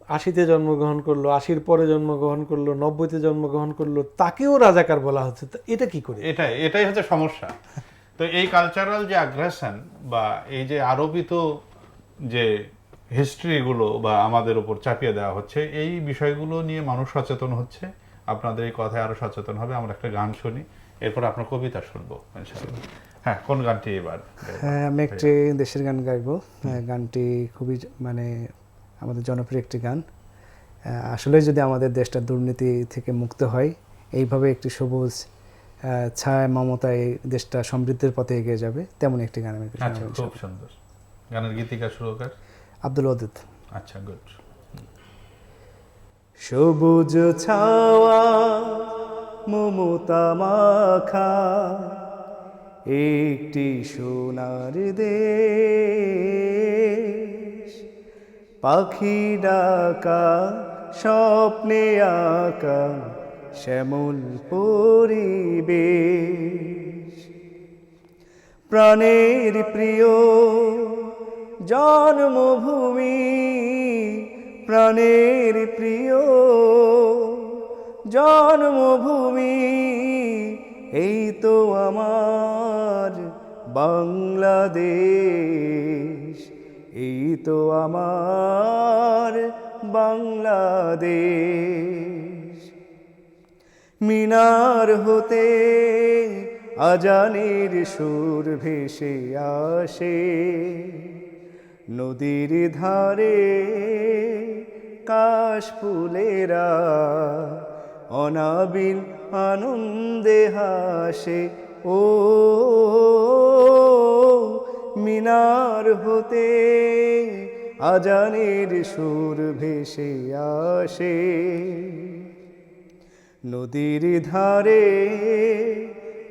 80-তে জন্মগ্রহণ করলো, 80-র পরে জন্মগ্রহণ করলো, 90-তে জন্মগ্রহণ করলো, তাকেও রাজাকার বলা হচ্ছে। এটা কি করে? এটাই হচ্ছে সমস্যা। তো এই কালচারাল যে আগ্রাসন বা এই যে আরোপিত যে হিস্ট্রিগুলো বা আমাদের উপর চাপিয়ে দেওয়া হচ্ছে, এই বিষয়গুলো নিয়ে মানুষ সচেতন হচ্ছে। আপনাদের এই কথায় আরো সচেতন হবে। আমরা একটা গান শুনি, এরপর আপনার কবিতা শুনবো ইনশাআল্লাহ। হ্যাঁ, কোন গানটি এবার? হ্যাঁ, আমি একটি দেশের গান গাইবো। গানটি খুবই মানে আমাদের জনপ্রিয় একটি গান। আসলে যদি আমাদের দেশটা দুর্নীতি থেকে মুক্ত হয়, এইভাবে একটি সবুজ ছায়া মমতায় দেশটা সমৃদ্ধির পথে এগিয়ে যাবে, তেমন একটি গান আমি আচ্ছা, খুব সুন্দর। গানের গীতিকার সুরকার আব্দুল ওয়াদুদ। আচ্ছা, গুড। সবুজ ছাওয়া মমতা মাখা একটি সোনার দেশ, পাখি ডাকা স্বপ্নে আঁকা শ্যামল পরিবেশ, প্রাণের প্রিয় জন্মভূমি, প্রাণের প্রিয় জন্মভূমি, এই তো আমার বাংলাদেশ, এই তো আমার বাংলাদেশ। মিনার হতে আজানের সুর ভেসে আসে, নদীর ধারে কাশফুলেরা অনাবিল আনন্দে হাসে। ও মিনার হতে আজানের সুর ভেসে আসে, নদীর ধারে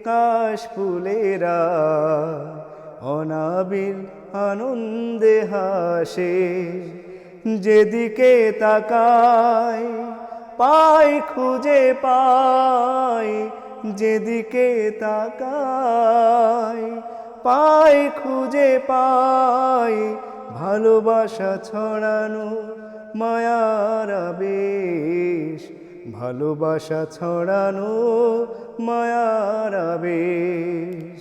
কাশফুলেরা অনাবিল আনন্দে হাসে। যেদিকে তাকায় পাই খুঁজে পাই, যেদিকে তাকায় পাই খুঁজে পাই, ভালোবাসা ছড়ানো মায়ার আবেশ, ভালোবাসা ছড়ানো মায়ার আবেশ।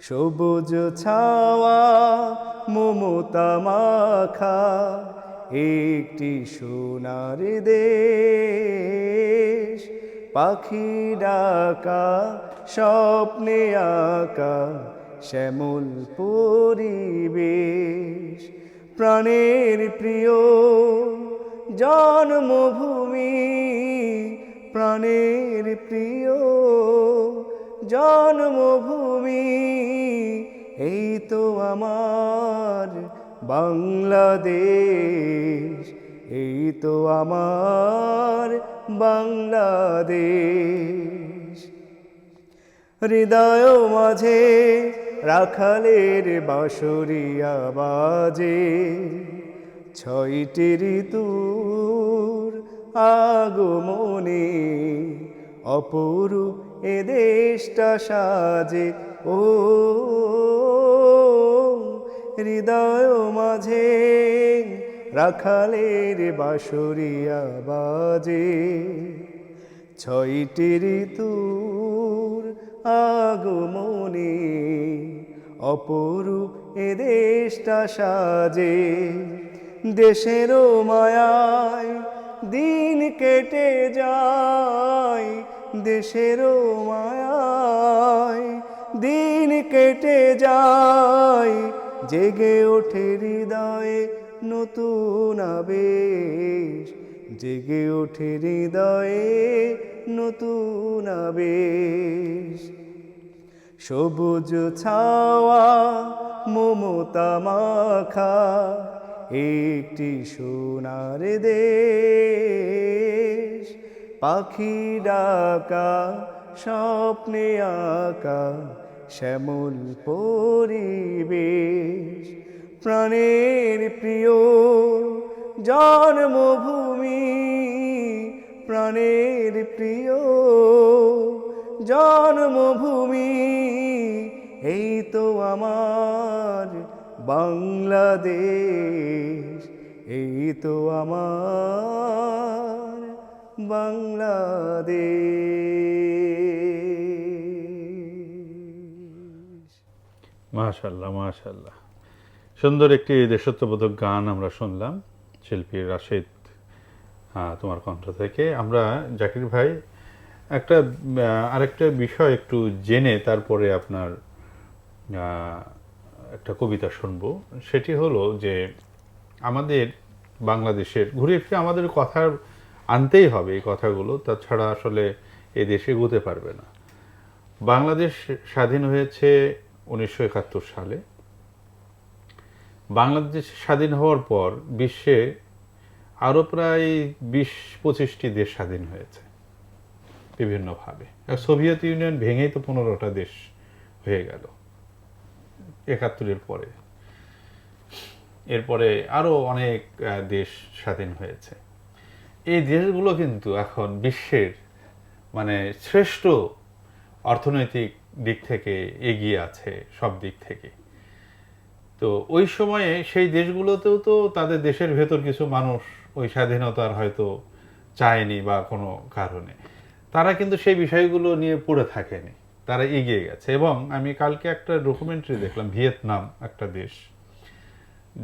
সবুজ ছাওয়া মমতা মাখা একটি সোনার দেশ, পাখি ডাকা স্বপ্নে আঁকা শ্যামল পরিবেশ, প্রাণের প্রিয় জন্মভূমি, প্রাণের প্রিয় জন্মভূমি, এই তো আমার বাংলাদেশ, এই তো আমার বাংলাদেশ। হৃদয় মাঝে রাখালের বাঁশরিয়া বাজে, 6টি ঋতুর আগমনে অপরূপ এ দেশটা সাজে। ও হৃদয় মাঝে রাখালের বাঁশরিয়া বাজে, 6টি ঋতুর আগমনে অপরূপ এ দেশটা সাজে। দেশেরও মায়ায় দিন কেটে যায়, দেশেরও মায়ায় দিন কেটে যায়, জেগে ওঠে হৃদয়ে নতুন আবেশ, জেগে ওঠে হৃদয়ে নতুন আবেশ। সবুজ ছাওয়া মমতা মাখা একটি সোনার দেশ, পাখি ডাকা স্বপ্নে আঁকা শ্যামল পরিবেশ, প্রাণের প্রিয় জন্মভূমি, প্রাণের প্রিয় জন্মভূমি, এই তো আমার বাংলাদেশ, এই তো আমার বাংলাদেশ। মাশাআল্লাহ, মাশাআল্লাহ। সুন্দর একটি দেশত্ববোধক গান আমরা শুনলাম শিল্পী রাশেদ তোমার কণ্ঠ থেকে। আমরা জাকির ভাই আরেকটা বিষয় একটু জেনে তারপরে আপনার একটা কবিতা শুনবো। সেটি হলো যে আমাদের বাংলাদেশের ঘুরে ফিরে আমাদের কথা আনতেই হবে, এই কথাগুলো, তাছাড়া আসলে এই দেশে এগোতে পারবে না। বাংলাদেশ স্বাধীন হয়েছে 1971 সালে। বাংলাদেশ স্বাধীন হওয়ার পর বিশ্বে আরও প্রায় 20-25টি দেশ স্বাধীন হয়েছে বিভিন্নভাবে। সোভিয়েত ইউনিয়ন ভেঙেই তো 15টা দেশ হয়ে গেল 71-এর পরে। এরপরে আরও অনেক দেশ স্বাধীন হয়েছে। এই দেশগুলো কিন্তু এখন বিশ্বের মানে শ্রেষ্ঠ অর্থনৈতিক দিক থেকে এগিয়ে আছে সব দিক থেকে। তো ওই সময়ে সেই দেশগুলোতেও তো তাদের দেশের ভেতর কিছু মানুষ ওই স্বাধীনতার হয়তো চায়নি বা কোনো কারণে, তারা কিন্তু সেই বিষয়গুলো নিয়ে পড়ে থাকেনি, তারা এগিয়ে গেছে। এবং আমি কালকে একটা ডকুমেন্টারি দেখলাম, ভিয়েতনাম একটা দেশ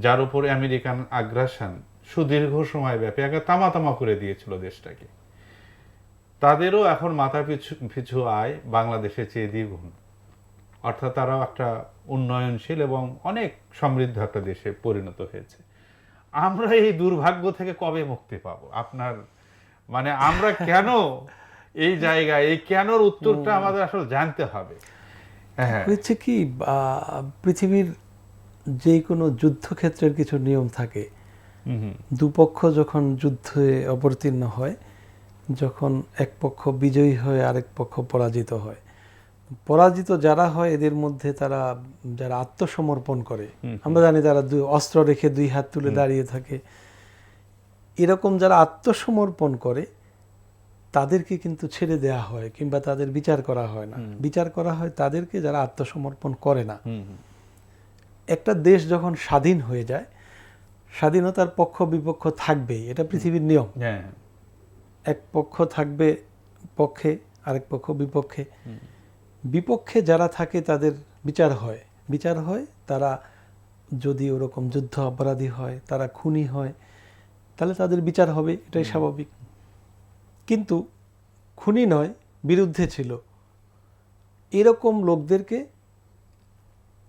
যার উপরে আমেরিকান আগ্রাসন সুদীর্ঘ সময় ব্যাপী একটা তামা করে দিয়েছিল দেশটাকে। তাদেরও এখন মাথা পিছু আয় বাংলাদেশের চেয়ে দ্বিগুণ, অর্থাৎ তারাও একটা উন্নয়নশীল এবং অনেক সমৃদ্ধ একটা দেশে পরিণত হয়েছে। আমরা এই দুর্ভাগ্য থেকে কবে মুক্তি পাবো? আপনার মানে আমরা কেন এই জায়গায়, এই কেনর উত্তরটা আমাদের আসলে জানতে হবে। হ্যাঁ, হয়েছে কি, পৃথিবীর যে কোনো যুদ্ধক্ষেত্রের কিছু নিয়ম থাকে। দুপক্ষ যখন যুদ্ধে অবতীর্ণ হয়, যখন এক পক্ষ বিজয়ী হয় আরেক পক্ষ পরাজিত হয়, পরাজিত যারা হয় এদের মধ্যে তারা যারা আত্মসমর্পণ করে, আমরা জানি তারা অস্ত্র রেখে দুই হাত তুলে দাঁড়িয়ে থাকে, এরকম যারা আত্মসমর্পণ করে তাদেরকে কিন্তু ছেড়ে দেয়া হয় কিংবা তাদের বিচার করা হয় না। বিচার করা হয় তাদেরকে যারা আত্মসমর্পণ করে না। একটা দেশ যখন স্বাধীন হয়ে যায়, স্বাধীনতার পক্ষ বিপক্ষ থাকবেই, এটা পৃথিবীর নিয়ম। এক পক্ষ থাকবে পক্ষে, আরেক পক্ষ বিপক্ষে। বিপক্ষে যারা থাকে তাদের বিচার হয়। তারা যদি ওরকম যুদ্ধ অপরাধী হয়, তারা খুনি হয়, তাহলে তাদের বিচার হবে, এটাই স্বাভাবিক। কিন্তু খুনি নয়, বিরুদ্ধে ছিল, এরকম লোকদেরকে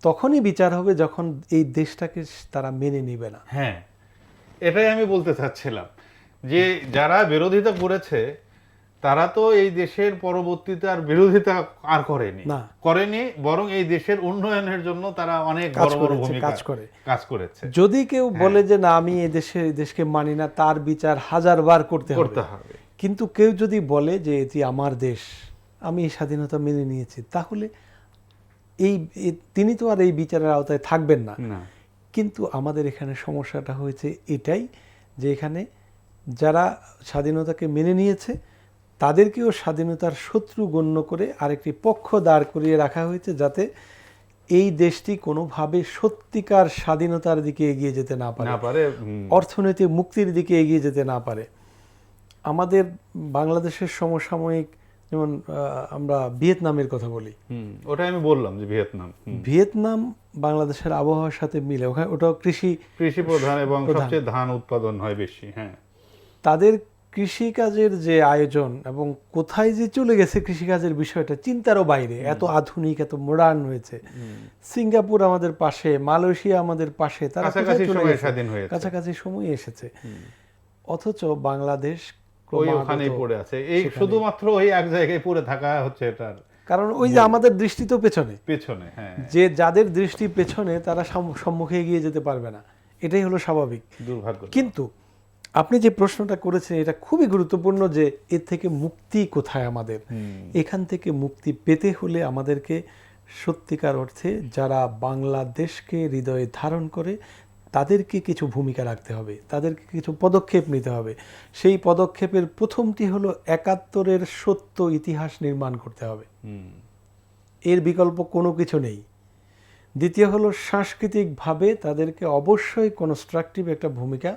তখনই বিচার হবে যখন এই দেশটাকে তারা মেনে নিবে না। হ্যাঁ, এটাই আমি বলতে চাচ্ছিলাম যে যারা বিরোধিতা করেছে তারা তো এই দেশের পরবর্তীতে আর বিরোধিতা আর করেনি, বরং এই দেশের উন্নয়নের জন্য তারা অনেক বড় বড় ভূমিকা কাজ করেছে। যদি কেউ বলে যে না আমি এই দেশকে মানি না, তার বিচার 1000 বার করতে হবে। কিন্তু কেউ যদি বলে যে এটি আমার দেশ, আমি এই স্বাধীনতা মেনে নিয়েছি, তাহলে তিনি তো আর এই বিচারের আওতায় থাকবেন না। কিন্তু আমাদের এখানে সমস্যাটা হয়েছে এটাই যে এখানে যারা স্বাধীনতাকে মেনে নিয়েছে তাদেরকেও স্বাধীনতার শত্রু গণ্য করে আরেকটি পক্ষ দাঁড় করিয়ে রাখা হয়েছে, যাতে এই দেশটি কোনোভাবে সত্যিকার স্বাধীনতার দিকে এগিয়ে যেতে না পারে, অর্থনৈতিক মুক্তির দিকে এগিয়ে যেতে না পারে। আমাদের বাংলাদেশের সমসাময়িক, যেমন আমরা ভিয়েতনামের কথা বলি, ওটা আমি বললাম যে ভিয়েতনাম বাংলাদেশের আবহাওয়ার সাথে মিলে, ওটাও কৃষি প্রধান এবং সবচেয়ে ধান উৎপাদন হয় বেশি। হ্যাঁ, তাদের কৃষিকাজের যে আয়োজন এবং কোথায় যে চলে গেছে কৃষিকাজের বিষয়টা চিন্তারও বাইরে, এত আধুনিক, এত মডার্ন হয়েছে। সিঙ্গাপুর আমাদের পাশে, মালয়েশিয়া আমাদের পাশে, তারা কাছাকাছি সময় এসেছে, অথচ বাংলাদেশ ওখানেই পড়ে আছে। এই শুধুমাত্র ওই এক জায়গায় পড়ে থাকা হচ্ছে এটার কারণ। ওই যে আমাদের দৃষ্টি তো পেছনে, হ্যাঁ, যে যাদের দৃষ্টি পেছনে তারা সম্মুখে এগিয়ে যেতে পারবে না। এটাই হলো স্বাভাবিক। দুর্ভাগ্য। কিন্তু আপনি যে প্রশ্নটা করেছেন এটা খুবই গুরুত্বপূর্ণ, যে এর থেকে মুক্তি কোথায় আমাদের। এখান থেকে মুক্তি পেতে হলে আমাদেরকে সত্যিকার অর্থে যারা বাংলাদেশকে হৃদয়ে ধারণ করে তাদেরকে কিছু ভূমিকা রাখতে হবে, তাদেরকে কিছু পদক্ষেপ নিতে হবে। সেই পদক্ষেপের প্রথমটি হলো ৭১-এর সত্য ইতিহাস নির্মাণ করতে হবে, এর বিকল্প কোনো কিছু নেই। দ্বিতীয় হলো সাংস্কৃতিকভাবে তাদেরকে অবশ্যই কনস্ট্রাকটিভ একটা ভূমিকা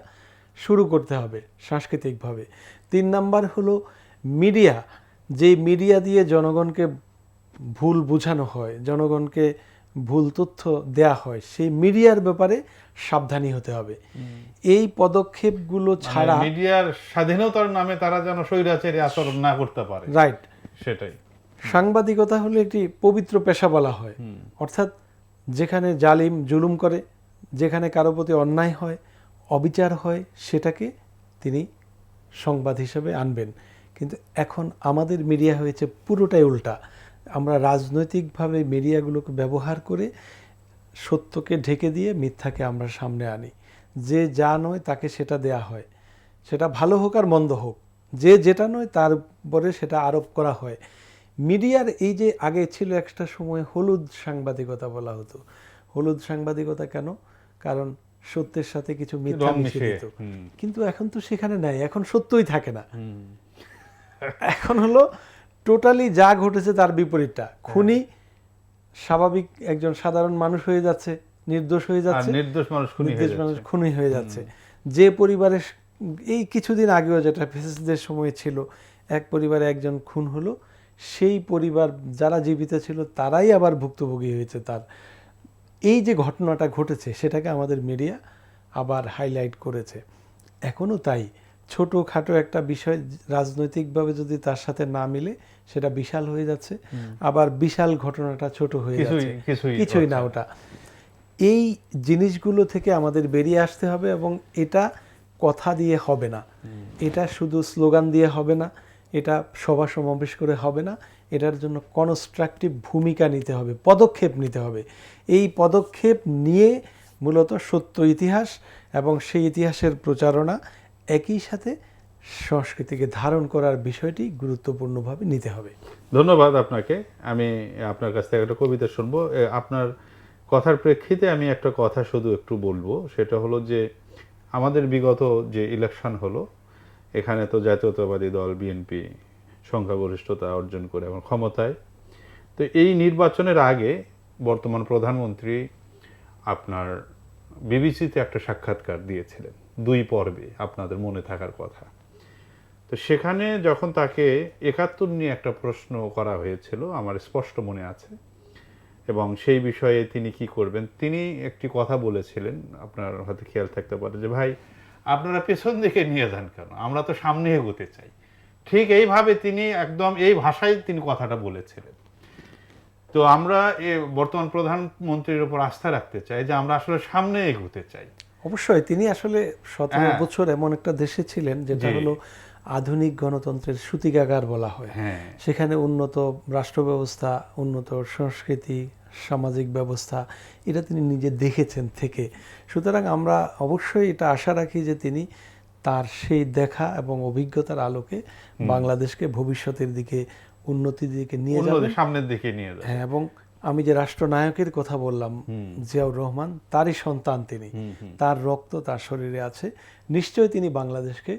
শুরু করতে হবে সাংস্কৃতিকভাবে। ৩ নাম্বার হলো মিডিয়া, যে মিডিয়া দিয়ে জনগণকে ভুল বোঝানো হয়, জনগণকে ভুল তথ্য দেয়া হয়, সেই মিডিয়ার ব্যাপারে সাবধানী হতে হবে। এই পদক্ষেপগুলো ছাড়া মিডিয়ার স্বাধীনতার নামে তারা যেন স্বৈরাচারী আচরণ না করতে পারে, রাইট, সেটাই। সাংবাদিকতা হলো একটি পবিত্র পেশা বলা হয়, অর্থাৎ যেখানে জালিম জুলুম করে, যেখানে কারো প্রতি অন্যায় হয়, অবিচার হয়, সেটাকে তিনি সংবাদ হিসেবে আনবেন। কিন্তু এখন আমাদের মিডিয়া হয়েছে পুরোটাই উল্টা। আমরা রাজনৈতিকভাবে মিডিয়াগুলোকে ব্যবহার করে সত্যকে ঢেকে দিয়ে মিথ্যাকে আমরা সামনে আনি। যে যা নয় তাকে সেটা দেয়া হয়, সেটা ভালো হোক আর মন্দ হোক, যে যেটা নয় তার উপরে সেটা আরোপ করা হয়। মিডিয়ার এই যে আগে ছিল একটা সময় হলুদ সাংবাদিকতা বলা হতো। হলুদ সাংবাদিকতা কেন? কারণ সত্যের সাথে কিছু মিথ্যা মিশিয়ে দিত। কিন্তু এখন তো সেখানে নাই, এখন সত্যই থাকে না। এখন হলো টোটালি যা ঘটেছে তার বিপরীতটা। খুনি স্বাভাবিক একজন সাধারণ মানুষ হয়ে যাচ্ছে, নির্দোষ হয়ে যাচ্ছে, নির্দোষ মানুষ খুনি হয়ে যাচ্ছে। যে পরিবারে এই কিছুদিন আগেও যেটা ফেসিসদের সময় ছিল, এক পরিবারে একজন খুন হলো, সেই পরিবার যারা জীবিত ছিল তারাই আবার ভুক্তভোগী হয়েছে তার। এই যে ঘটনাটা ঘটেছে সেটাকে আমাদের মিডিয়া আবার হাইলাইট করেছে। এখনও তাই, ছোটোখাটো একটা বিষয় রাজনৈতিকভাবে যদি তার সাথে না মিলে সেটা বিশাল হয়ে যাচ্ছে, আবার বিশাল ঘটনাটা ছোট হয়ে যাচ্ছে, কিছুই না ওটা। এই জিনিসগুলো থেকে আমাদের বেরিয়ে আসতে হবে, এবং এটা কথা দিয়ে হবে না, এটা শুধু স্লোগান দিয়ে হবে না, এটা সভা সমাবেশ করে হবে না, এটার জন্য কনস্ট্রাকটিভ ভূমিকা নিতে হবে, পদক্ষেপ নিতে হবে। এই পদক্ষেপ নিয়ে মূলত সত্য ইতিহাস এবং সেই ইতিহাসের প্রচারণা, একই সাথে সংস্কৃতিকে ধারণ করার বিষয়টি গুরুত্বপূর্ণভাবে নিতে হবে। ধন্যবাদ আপনাকে। আমি আপনার কাছ থেকে একটা কবিতা শুনবো। আপনার কথার প্রেক্ষিতে আমি একটা কথা শুধু একটু বলবো, সেটা হলো যে আমাদের বিগত যে ইলেকশন হলো, এখানে তো জাতীয়তাবাদী দল বিএনপি সংখ্যাগরিষ্ঠতা অর্জন করে এবং ক্ষমতায়। তো এই নির্বাচনের আগে বর্তমান প্রধানমন্ত্রী আপনার বিবিসিতে একটা সাক্ষাৎকার দিয়েছিলেন 2 পর্বে, আপনাদের মনে থাকার কথা। তো সেখানে যখন তাকে ৭১ নিয়ে একটা প্রশ্ন করা হয়েছিল, আমার স্পষ্ট মনে আছে, এবং সেই বিষয়ে তিনি কি করবেন, তিনি একটি কথা বলেছিলেন, আপনার হয়তো খেয়াল থাকতে পারে, যে ভাই আপনারা পেছন দিকে নিয়ে যান কেন, আমরা তো সামনে এগোতে চাই। ঠিক এইভাবে তিনি একদম এই ভাষায় তিনি কথাটা বলেছিলেন। তো আমরা বর্তমান প্রধানমন্ত্রীর উপর আস্থা রাখতে চাই যে আমরা আসলে সামনে এগোতে চাই। অবশ্যই তিনি আসলে 17 বছর এমন একটা দেশে ছিলেন যেটা হলো আধুনিক গণতন্ত্রের সূতিকাগার বলা হয়। সেখানে উন্নত রাষ্ট্র ব্যবস্থা, উন্নত সংস্কৃতি, সামাজিক ব্যবস্থা, এটা তিনি নিজে দেখেছেন থেকে। সুতরাং আমরা অবশ্যই এটা আশা রাখি যে তিনি তার সেই দেখা এবং অভিজ্ঞতার আলোকে বাংলাদেশকে ভবিষ্যতের দিকে, উন্নতির দিকে নিয়ে যাবেন, সামনের দিকে নিয়ে যাবেন। হ্যাঁ, এবং আমি যে রাষ্ট্রনায়কের কথা বললাম, জিয়াউর রহমান, তারই সন্তান তিনি, তার রক্ত তার শরীরে আছে। নিশ্চয়ই তিনি বাংলাদেশকে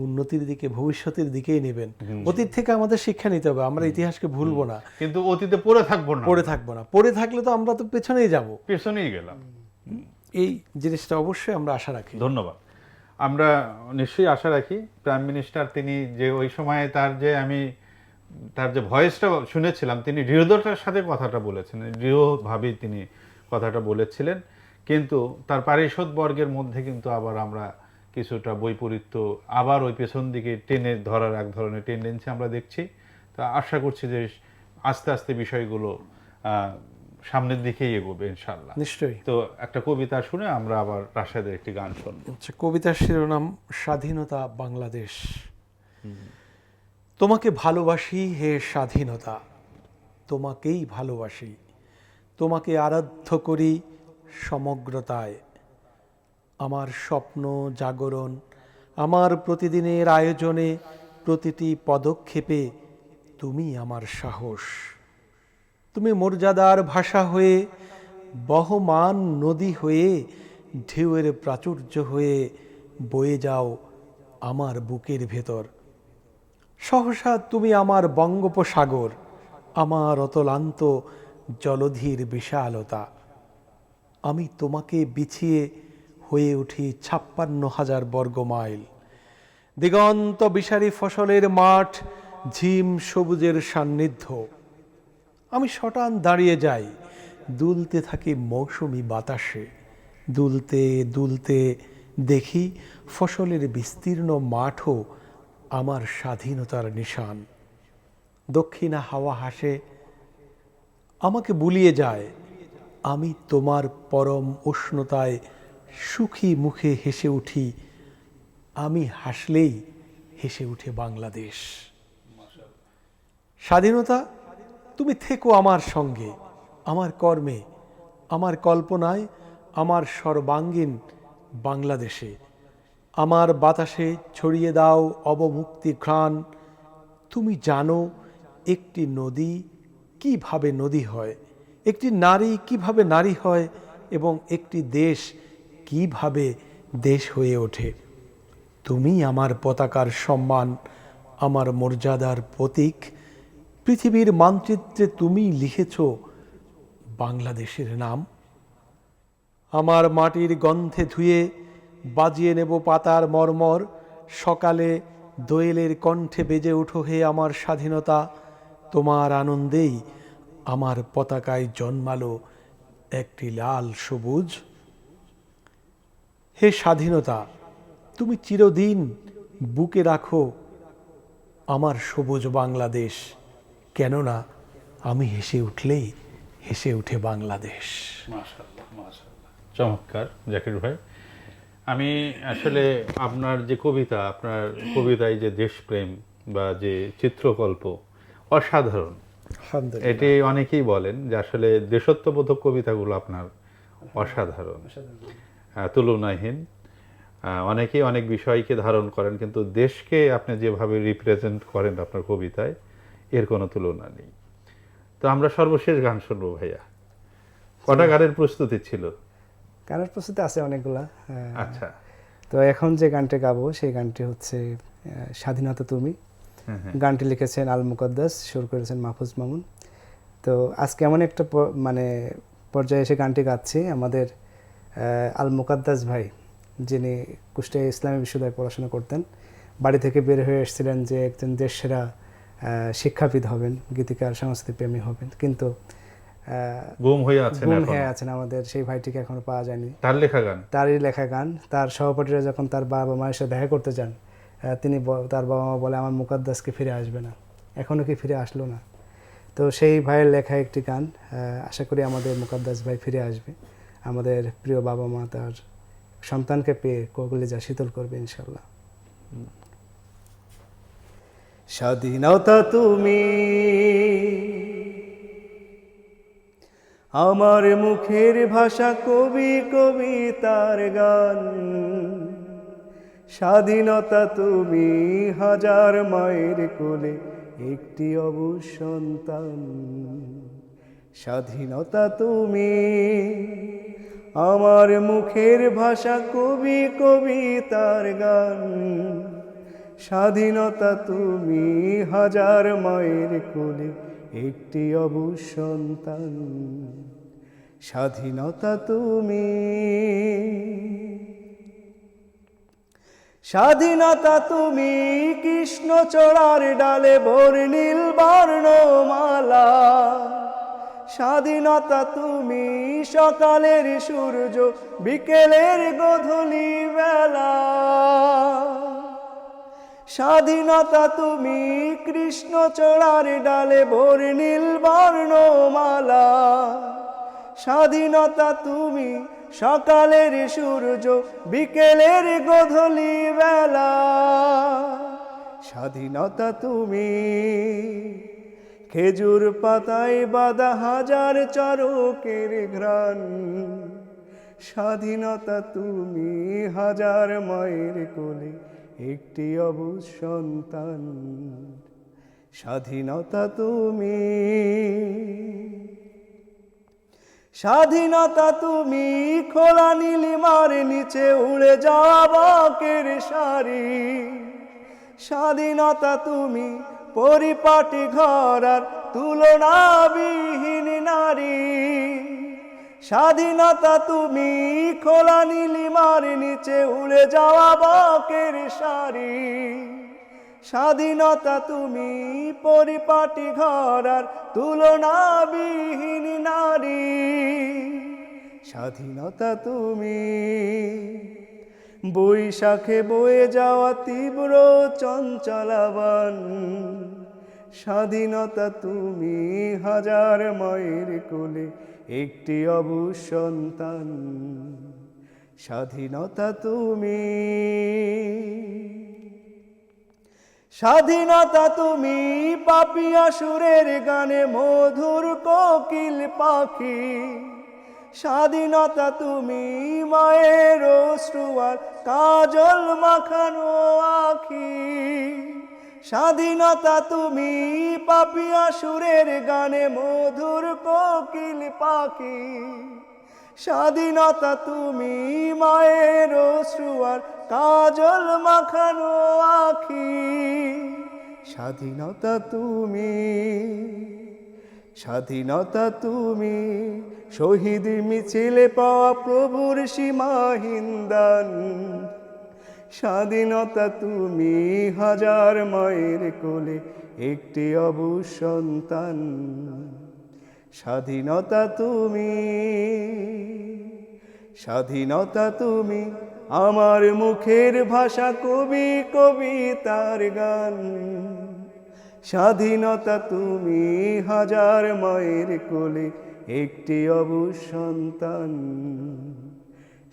উন্নতির দিকে, ভবিষ্যতের দিকেই নেবেন। অতীত থেকে আমাদের শিক্ষা নিতে হবে, আমরা ইতিহাসকে ভুলবো না, কিন্তু অতীতে পড়ে থাকবো না, পড়ে থাকলে তো আমরা তো পেছনেই যাব, পেছনেই গেলাম। এই জিনিসটা অবশ্যই আমরা আশা রাখি। ধন্যবাদ। আমরা নিশ্চয়ই আশা রাখি প্রাইম মিনিস্টার তিনি যে ওই সময়ে তার যে ভয়েসটা শুনেছিলাম, তিনি দৃঢ়তার সাথে কথাটা বলেছেন, দৃঢ়ভাবেই তিনি কথাটা বলেছিলেন। কিন্তু তার পারিষদ বর্গের মধ্যে কিন্তু আবার আমরা কিছুটা বৈপরীত্য, আবার ওই পেছন দিকে টেনে ধরার এক ধরনের টেন্ডেন্সি আমরা দেখছি। তা আশা করছি যে আস্তে আস্তে বিষয়গুলো সামনের দিকেই এগোবে ইনশাল্লাহ। নিশ্চয়ই। তো একটা কবিতা শুনে আমরা আবার রাশেদের একটি গান শুনব। কবিতার শিরোনাম স্বাধীনতা বাংলাদেশ। তোমাকে ভালোবাসি হে স্বাধীনতা, তোমাকেই ভালোবাসি, তোমাকে আরাধ্য করি সমগ্রতায়। আমার স্বপ্ন জাগরণ, আমার প্রতিদিনের আয়োজনে, প্রতিটি পদক্ষেপে তুমি আমার সাহস। তুমি মর্যাদার ভাষা হয়ে, বহমান নদী হয়ে, ঢেউয়ের প্রাচুর্য হয়ে বয়ে যাও আমার বুকের ভেতর। সহসা তুমি আমার বঙ্গোপসাগর, আমার অতলান্ত জলধির বিশালতা। আমি তোমাকে বিছিয়ে হয়ে উঠি 56,000 বর্গ মাইল। দিগন্ত বিশারি ফসলের মাঠ, ঝিম সবুজের সান্নিধ্য। আমি সটান দাঁড়িয়ে যাই, দুলতে থাকি মৌসুমি বাতাসে। দুলতে দুলতে দেখি ফসলের বিস্তীর্ণ মাঠও আমার স্বাধীনতার নিশান। দক্ষিণা হাওয়া হাসে, আমাকে বুলিয়ে যায়। আমি তোমার পরম উষ্ণতায় সুখী মুখে হেসে উঠি। আমি হাসলেই হেসে উঠে বাংলাদেশ। স্বাধীনতা, তুমি থেকো আমার সঙ্গে, আমার কর্মে, আমার কল্পনায়, আমার সর্বাঙ্গীন বাংলাদেশে। আমার বাতাসে ছড়িয়ে দাও অবমুক্তি ঘ্রাণ। তুমি জানো একটি নদী কিভাবে নদী হয়, একটি নারী কিভাবে নারী হয়, এবং একটি দেশ কিভাবে দেশ হয়ে ওঠে। তুমি আমার পতাকার সম্মান, আমার মর্যাদার প্রতীক। পৃথিবীর মানচিত্রে তুমি লিখেছ বাংলাদেশের নাম। আমার মাটির গন্ধে ধুয়ে বাজিয়ে নেব পাতার মর্মর। সকালে দোয়েলের কণ্ঠে বেজে ওঠো হে আমার স্বাধীনতা। তোমার আনন্দেই আমার পতাকায় জন্মালো একটি লাল সবুজ। হে স্বাধীনতা, তুমি চিরদিন বুকে রাখো আমার সবুজ বাংলাদেশ। কেননা আমি হেসে উঠলেই হেসে উঠে বাংলাদেশ। মাশাআল্লাহ, মাশাআল্লাহ, চমৎকার জাকির ভাই। আমি আসলে আপনার যে কবিতা, আপনার কবিতায় যে দেশপ্রেম বা যে চিত্রকল্প অসাধারণ। আলহামদুলিল্লাহ। এটি অনেকেই বলেন যে আসলে দেশত্ববোধক কবিতাগুলো আপনার অসাধারণ, তুলনাহীন। অনেকেই অনেক বিষয়কে ধারণ করেন, কিন্তু দেশকে আপনি যেভাবে রিপ্রেজেন্ট করেন আপনার কবিতায়, এর কোনো তুলনা নেই। তো আমরা সর্বশেষ গান শুনবো ভাইয়া। কটা গানের প্রস্তুতি ছিল? গানের প্রস্তুতি আছে অনেকগুলা। আচ্ছা, তো এখন যে গানটি গাবো সেই গানটি হচ্ছে স্বাধীনতা তুমি। গানটি লিখেছেন আল মুকদ্দাস, সুর করেছেন মাহফুজ মামুন। তো আজকে এমন একটা মানে পর্যায়ে এসে গানটি গাচ্ছি। আমাদের আল মুকদ্দাস ভাই, যিনি কুষ্টিয়া ইসলামী বিশ্ববিদ্যালয়ে পড়াশোনা করতেন, বাড়ি থেকে বের হয়ে এসেছিলেন যে একজন দেশসেরা শিক্ষাবিদ হবেন, গীতিকার, সংস্কৃতি প্রেমী হবেন, কিন্তু গুম হয়ে আছেন গুম এখন। হয়ে আছেন। আমাদের সেই ভাইটিকে এখনো পাওয়া যায়নি। তার লেখা গান, তারই লেখা গান। তার সহপাঠীরা যখন তার বাবা মায়ের সাথে দেখা করতে যান, তার বাবা মা বলে আমার মুকদ্দাসকে ফিরে আসবে না, এখনো কি ফিরে আসলো না। তো সেই ভাইয়ের লেখা একটি গান, আশা করি আমাদের মুকদ্দাস ভাই ফিরে আসবে। আমাদের প্রিয় বাবা মা তার সন্তানকে পেয়ে কলিজা শীতল করবে ইনশাল্লাহ। স্বাধীনতা তুমি আমার মুখের ভাষা, কবি কবিতার গান। স্বাধীনতা তুমি হাজার মায়ের কোলে একটি অবুঝ সন্তান। স্বাধীনতা তুমি আমার মুখের ভাষা, কবি কবিতার গান। স্বাধীনতা তুমি হাজার মায়ের কোলে একটি অবুঝ সন্তান। স্বাধীনতা তুমি, স্বাধীনতা তুমি কৃষ্ণচূড়ার ডালে বর্ণিল বর্ণমালা। স্বাধীনতা তুমি সকালের সূর্য, বিকেলের গোধূলি বেলা। স্বাধীনতা তুমি কৃষ্ণচূড়ার ডালে বর্ণিল বর্ণমালা। স্বাধীনতা তুমি সকালের সূর্য, বিকেলের গোধূলি বেলা। স্বাধীনতা তুমি খেজুর পাতায় বাঁধা হাজার চরকের ঘ্রাণ। স্বাধীনতা তুমি হাজার মায়ের কোলে একটি অবুঝ সন্তান। স্বাধীনতা তুমি, স্বাধীনতা তুমি খোলা নীলিমার নিচে উড়ে যাওয়া বকের শাড়ি। স্বাধীনতা তুমি পরিপাটি ঘর আর তুলনাবিহীন নারী। স্বাধীনতা তুমি খোলা নীলিমার নিচে উড়ে যাওয়া বকের শাড়ি। স্বাধীনতা তুমি পরিপাটি ঘর আর তুলনাবিহীন নারী। স্বাধীনতা তুমি বৈশাখে বয়ে যাওয়া তীব্র চঞ্চলাবান। স্বাধীনতা তুমি হাজার মায়ের কোলে একটি অবুঝ সন্তান। স্বাধীনতা তুমি, স্বাধীনতা তুমি পাপিয়া সুরের গানে মধুর কোকিল পাখি। স্বাধীনতা তুমি মায়ের অশ্রু আর কাজল মাখানো আখি। স্বাধীনতা তুমি পাপিয়া সুরের গানে মধুর কোকিল পাখি। স্বাধীনতা তুমি মায়ের অশ্রু আর কাজল মাখানো আখি। স্বাধীনতা তুমি, স্বাধীনতা তুমি শহীদ মিছিলে পাওয়া প্রভুর সীমাহীন দান। স্বাধীনতা তুমি হাজার মায়ের কোলে একটি অবুঝ সন্তান। স্বাধীনতা তুমি, স্বাধীনতা তুমি আমার মুখের ভাষা কবি কবিতার গান। স্বাধীনতা তুমি হাজার মায়ের কোলে একটি অবুঝ সন্তান।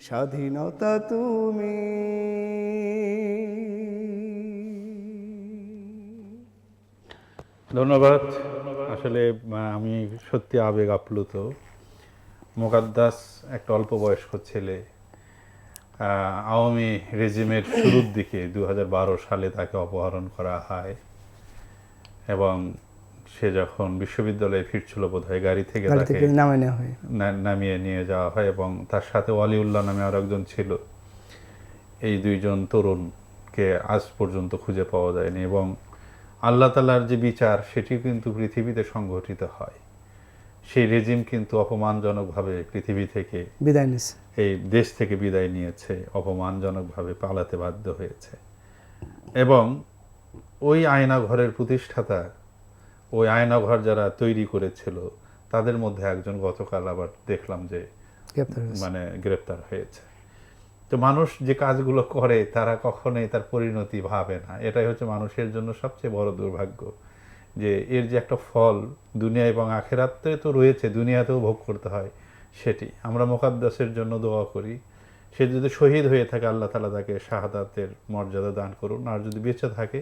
স্বাধীনতা তুমি। ধন্যবাদ। আসলে আমি সত্যি আবেগ আপ্লুত। মোকাদ্দাস একটা অল্প বয়স্ক ছেলে, আওয়ামী রেজিমের শুরুর দিকে 2012 সালে তাকে অপহরণ করা হয় এবং সে যখন বিশ্ববিদ্যালয়ে ফিরছিল বোধহয় গাড়ি থেকে তাকে নামিয়ে নিয়ে যাওয়া হয় এবং তার সাথে ওয়ালিউল্লাহ নামে আর একজন ছিল। এই দুইজন তরুণকে আজ পর্যন্ত খুঁজে পাওয়া যায়নি এবং আল্লাহ তাআলার যে বিচার সেটি কিন্তু পৃথিবীতে সংঘটিত হয়। সেই রেজিম কিন্তু অপমানজনকভাবে পৃথিবী থেকে বিদায় নিয়েছে, এই দেশ থেকে বিদায় নিয়েছে, অপমানজনকভাবে পালাতে বাধ্য হয়েছে। এবং ওই আয়নাঘরের প্রতিষ্ঠাতা, ওই আয়নাঘর যারা তৈরি করেছিল তাদের মধ্যে একজন গতকাল আবার দেখলাম যে গ্রেপ্তার হয়েছে। তো মানুষ যে কাজগুলো করে তারা কখনোই তার পরিণতি ভাবে না। এটাই হচ্ছে মানুষের জন্য সবচেয়ে বড় দুর্ভাগ্য, যে এর যে একটা ফল দুনিয়া এবং আখেরাতে তো রয়েছে, দুনিয়াতেও ভোগ করতে হয়। সেটি আমরা মোকাদ্দাসের জন্য দোয়া করি। সে যদি শহীদ হয়ে থাকে আল্লাহ তাআলা তাকে শাহাদাতের মর্যাদা দান করুন, আর যদি বেঁচে থাকে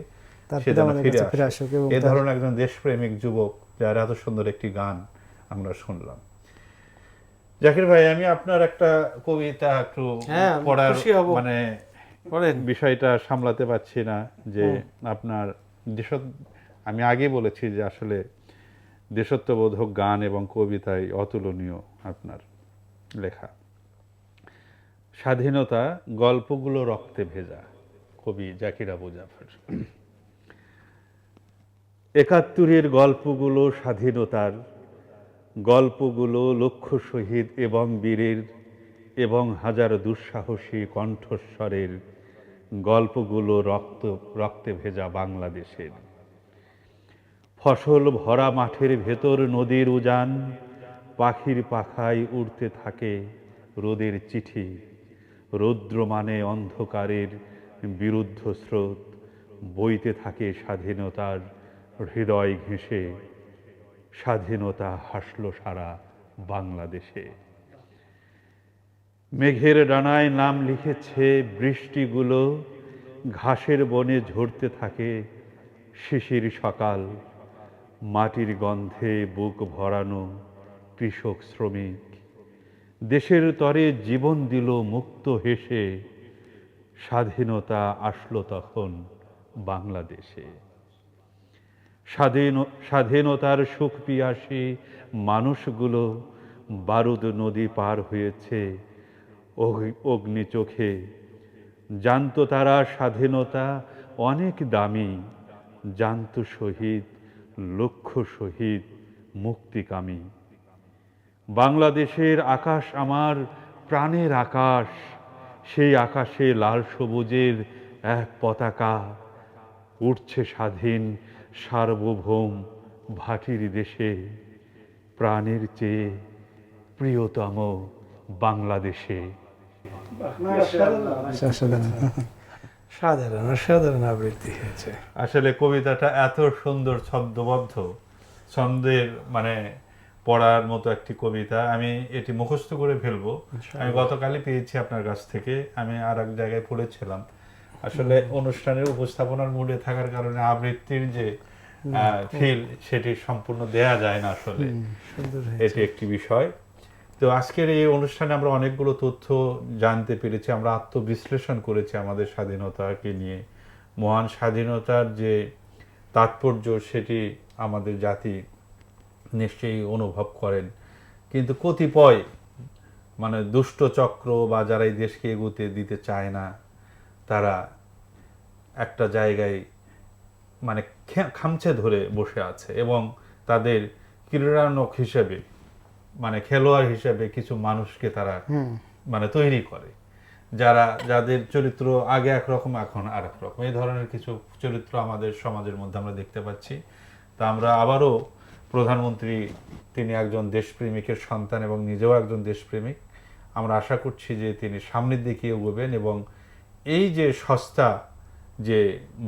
সে যেন ফিরে আসে। এ ধরনের একজন দেশপ্রেমিক যুবক যার এত সুন্দর একটি গান আমরা শুনলাম। জাকির ভাই, আমি আপনার একটা কবিতা একটু পড়ার মানে বিষয়টা সামলাতে পারছি না, যে আপনার আমি আগে বলেছি যে আসলে দেশত্ববোধক গান এবং কবিতায় অতুলনীয় আপনার লেখা। স্বাধীনতা গল্পগুলো রক্তে ভেজা, কবি জাকির আবু জাফর। ৭১-এর গল্পগুলো স্বাধীনতার, গল্পগুলো লক্ষ শহীদ এবং বীরের এবং হাজার দুঃসাহসী কণ্ঠস্বরের, গল্পগুলো রক্তে ভেজা বাংলাদেশের। ফসল ভরা মাঠের ভেতর নদীর উজান, পাখির পাখায় উড়তে থাকে রোদের চিঠি। রৌদ্র মানে অন্ধকারের বিরুদ্ধ স্রোত, বইতে থাকে স্বাধীনতার হৃদয় ঘেঁষে। স্বাধীনতা হাসল সারা বাংলাদেশে। মেঘের ডানায় নাম লিখেছে বৃষ্টিগুলো, ঘাসের বনে ঝরতে থাকে শিশির সকাল। মাটির গন্ধে বুক ভরানো কৃষক শ্রমিক, দেশের তরে জীবন দিল মুক্ত হেসে, স্বাধীনতা আসলো তখন বাংলাদেশে। স্বাধীনতার সুখ পিয়াসী মানুষগুলো বারুদ নদী পার হয়েছে অগ্নি চোখে। জানতো তারা স্বাধীনতা অনেক দামি, জানতো শহীদ লক্ষ শহীদ মুক্তিকামী। বাংলাদেশের আকাশ আমার প্রাণের আকাশ, সেই আকাশে লাল সবুজের এক পতাকা উঠছে স্বাধীন সার্বভৌম ভাটির দেশে, প্রাণের চেয়ে প্রিয়তম বাংলাদেশে। সাধারণ অসাধারণ আবৃত্তি হয়েছে। আসলে কবিতাটা এত সুন্দর ছন্দবদ্ধ, ছন্দের মানে পড়ার মতো একটি কবিতা। আমি এটি মুখস্থ করে ফেলবো। আমি গতকালই পেয়েছি আপনার কাছ থেকে, আমি আর এক জায়গায় পড়েছিলাম। আসলে অনুষ্ঠানের উপস্থাপনার মুডে থাকার কারণে আবৃত্তির যে ফিল সেটি সম্পূর্ণ দেয়া যায় না আসলে, এটি একটি বিষয়। তো আজকের এই অনুষ্ঠানে আমরা অনেকগুলো তথ্য জানতে পেরেছি, আমরা আত্মবিশ্লেষণ করেছি আমাদের স্বাধীনতাকে নিয়ে। মহান স্বাধীনতার যে তাৎপর্য সেটি আমাদের জাতি নিশ্চয়ই অনুভব করেন, কিন্তু কতিপয় মানে দুষ্ট চক্র বা যারা এই দেশকে এগোতে দিতে চায় না, তারা একটা জায়গায় মানে খামচে ধরে বসে আছে এবং তাদের ক্রীড়ানক হিসেবে মানে খেলোয়াড় হিসেবে কিছু মানুষকে তারা মানে তৈরি করে, যাদের চরিত্র আগে একরকম এখন আর এক রকম। এই ধরনের কিছু চরিত্র আমাদের সমাজের মধ্যে আমরা দেখতে পাচ্ছি। তা আমরা আবারও প্রধানমন্ত্রী, তিনি একজন দেশপ্রেমিকের সন্তান এবং নিজেও একজন দেশপ্রেমিক। আমরা আশা করছি যে তিনি সামনের দিকে এগোবেন এবং এই যে সস্তা যে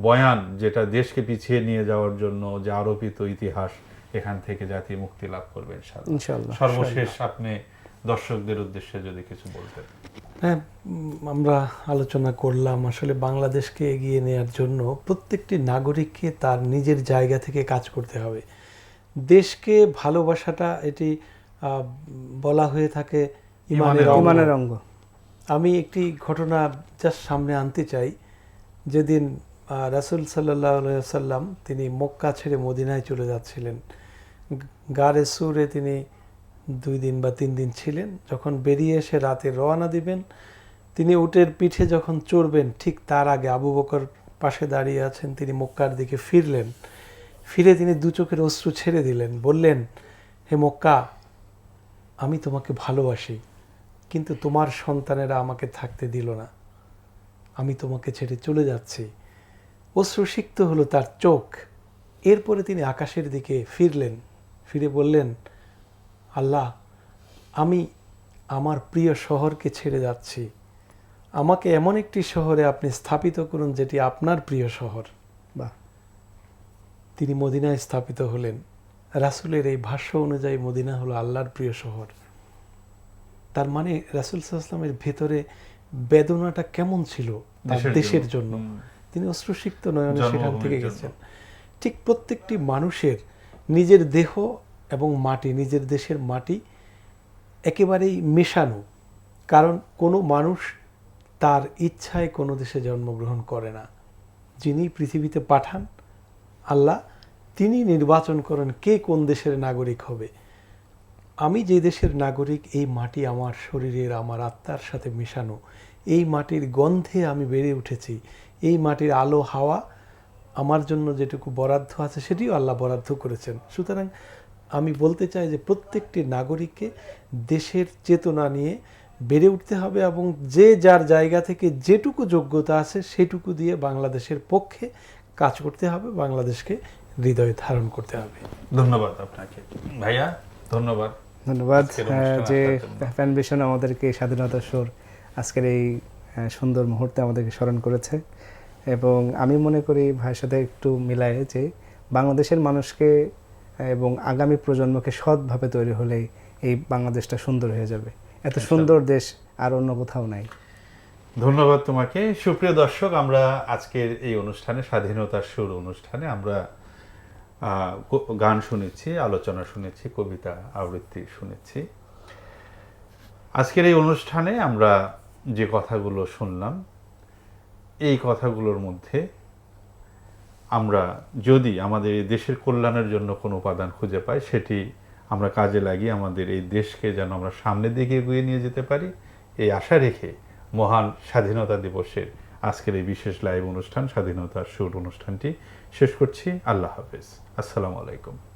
বয়ান, যেটা দেশকে পিছিয়ে নিয়ে যাওয়ার জন্য যে আরোপিত ইতিহাস, এখান থেকে জাতি মুক্তি লাভ করবে ইনশাআল্লাহ। সর্বশেষ আপনি দর্শকদের উদ্দেশ্যে যদি কিছু বলতেন। হ্যাঁ, আমরা আলোচনা করলাম আসলে বাংলাদেশকে এগিয়ে নেওয়ার জন্য প্রত্যেকটি নাগরিককে তার নিজের জায়গা থেকে কাজ করতে হবে। দেশকে ভালোবাসাটা এটি বলা হয়ে থাকে ইমানের অঙ্গ। আমি একটি ঘটনা জাস্ট সামনে আনতে চাই। যেদিন রাসূল সাল্লাল্লাহু আলাইহি ওয়াসাল্লাম তিনি মক্কা ছেড়ে মদিনায় চলে যাচ্ছিলেন, গারে সুরে তিনি 2 দিন বা 3 দিন ছিলেন। যখন বেরিয়ে এসে রাতে রওনা দিবেন, তিনি উটের পিঠে যখন চড়বেন, ঠিক তার আগে আবু বকর পাশে দাঁড়িয়ে আছেন। তিনি মক্কার দিকে ফিরলেন, ফিরে তিনি 2 চোখের অশ্রু ছেড়ে দিলেন, বললেন, হে মক্কা, আমি তোমাকে ভালোবাসি, কিন্তু তোমার সন্তানেরা আমাকে থাকতে দিল না, আমি তোমাকে ছেড়ে চলে যাচ্ছি। অশ্রুসিক্ত হলো তার চোখ। এরপরে তিনি আকাশের দিকে ফিরলেন, ফিরে বললেন, আল্লাহ, আমি আমার প্রিয় শহরকে ছেড়ে যাচ্ছি, আমাকে এমন একটি শহরে আপনি স্থাপিত করুন যেটি আপনার প্রিয় শহর। বাহ। তিনি মদিনায় স্থাপিত হলেন। রাসূলের এই ভাষ্য অনুযায়ী মদিনা হলো আল্লাহর প্রিয় শহর। তার মানে রাসূল সাল্লাল্লাহু আলাইহি ওয়াসাল্লামের ভেতরে বেদনাটা কেমন ছিল তার দেশের জন্য, তিনি অশ্রুসিক্ত নয়নে সেখান থেকে গেছেন। ঠিক প্রত্যেকটি মানুষের নিজের দেহ এবং মাটি, নিজের দেশের মাটি একেবারেই মেশানো। কারণ কোনো মানুষ তার ইচ্ছায় কোনো দেশে জন্মগ্রহণ করে না। যিনি পৃথিবীতে পাঠান আল্লাহ, তিনি নির্বাচন করেন কে কোন দেশের নাগরিক হবে। আমি যে দেশের নাগরিক, এই মাটি আমার শরীরের, আমার আত্মার সাথে মেশানো। এই মাটির গন্ধে আমি বেড়ে উঠেছি। এই মাটির আলো হাওয়া আমার জন্য যেটুকু বরাদ্দ আছে সেটিও আল্লাহ বরাদ্দ করেছেন। সুতরাং আমি বলতে চাই যে প্রত্যেকটি নাগরিককে দেশের চেতনা নিয়ে বেড়ে উঠতে হবে এবং যে যার জায়গা থেকে যেটুকু যোগ্যতা আছে সেটুকু দিয়ে বাংলাদেশের পক্ষে কাজ করতে হবে, বাংলাদেশকে হৃদয়ে ধারণ করতে হবে। ধন্যবাদ আপনাকে ভাইয়া, ধন্যবাদ। যে ফ্যান ভিশন আমাদেরকে স্বাধীনতার সুর আজকের এই সুন্দর মুহূর্তে আমাদেরকে স্মরণ করেছে। এবং আমি মনে করি ভাইয়ের সাথে একটু মিলায় যে বাংলাদেশের মানুষকে এবং আগামী প্রজন্মকে সৎভাবে তৈরি হলেই এই বাংলাদেশটা সুন্দর হয়ে যাবে। এত সুন্দর দেশ আর অন্য কোথাও নাই। ধন্যবাদ তোমাকে। সুপ্রিয় দর্শক, আমরা আজকের এই অনুষ্ঠানে, স্বাধীনতার সুর অনুষ্ঠানে, আমরা গান শুনেছি, আলোচনা শুনেছি, কবিতা আবৃত্তি শুনেছি। আজকের এই অনুষ্ঠানে আমরা যে কথাগুলো শুনলাম, এই কথাগুলোর মধ্যে আমরা যদি আমাদের এই দেশের কল্যাণের জন্য কোনো উপাদান খুঁজে পাই, সেটি আমরা কাজে লাগিয়ে আমাদের এই দেশকে যেন আমরা সামনের দিকে এগিয়ে নিয়ে যেতে পারি, এই আশা রেখে মহান স্বাধীনতা দিবসের আজকের এই বিশেষ লাইভ অনুষ্ঠান স্বাধীনতার সুর অনুষ্ঠানটি শেষ করছি। আল্লাহ হাফেজ। আসসালামু আলাইকুম।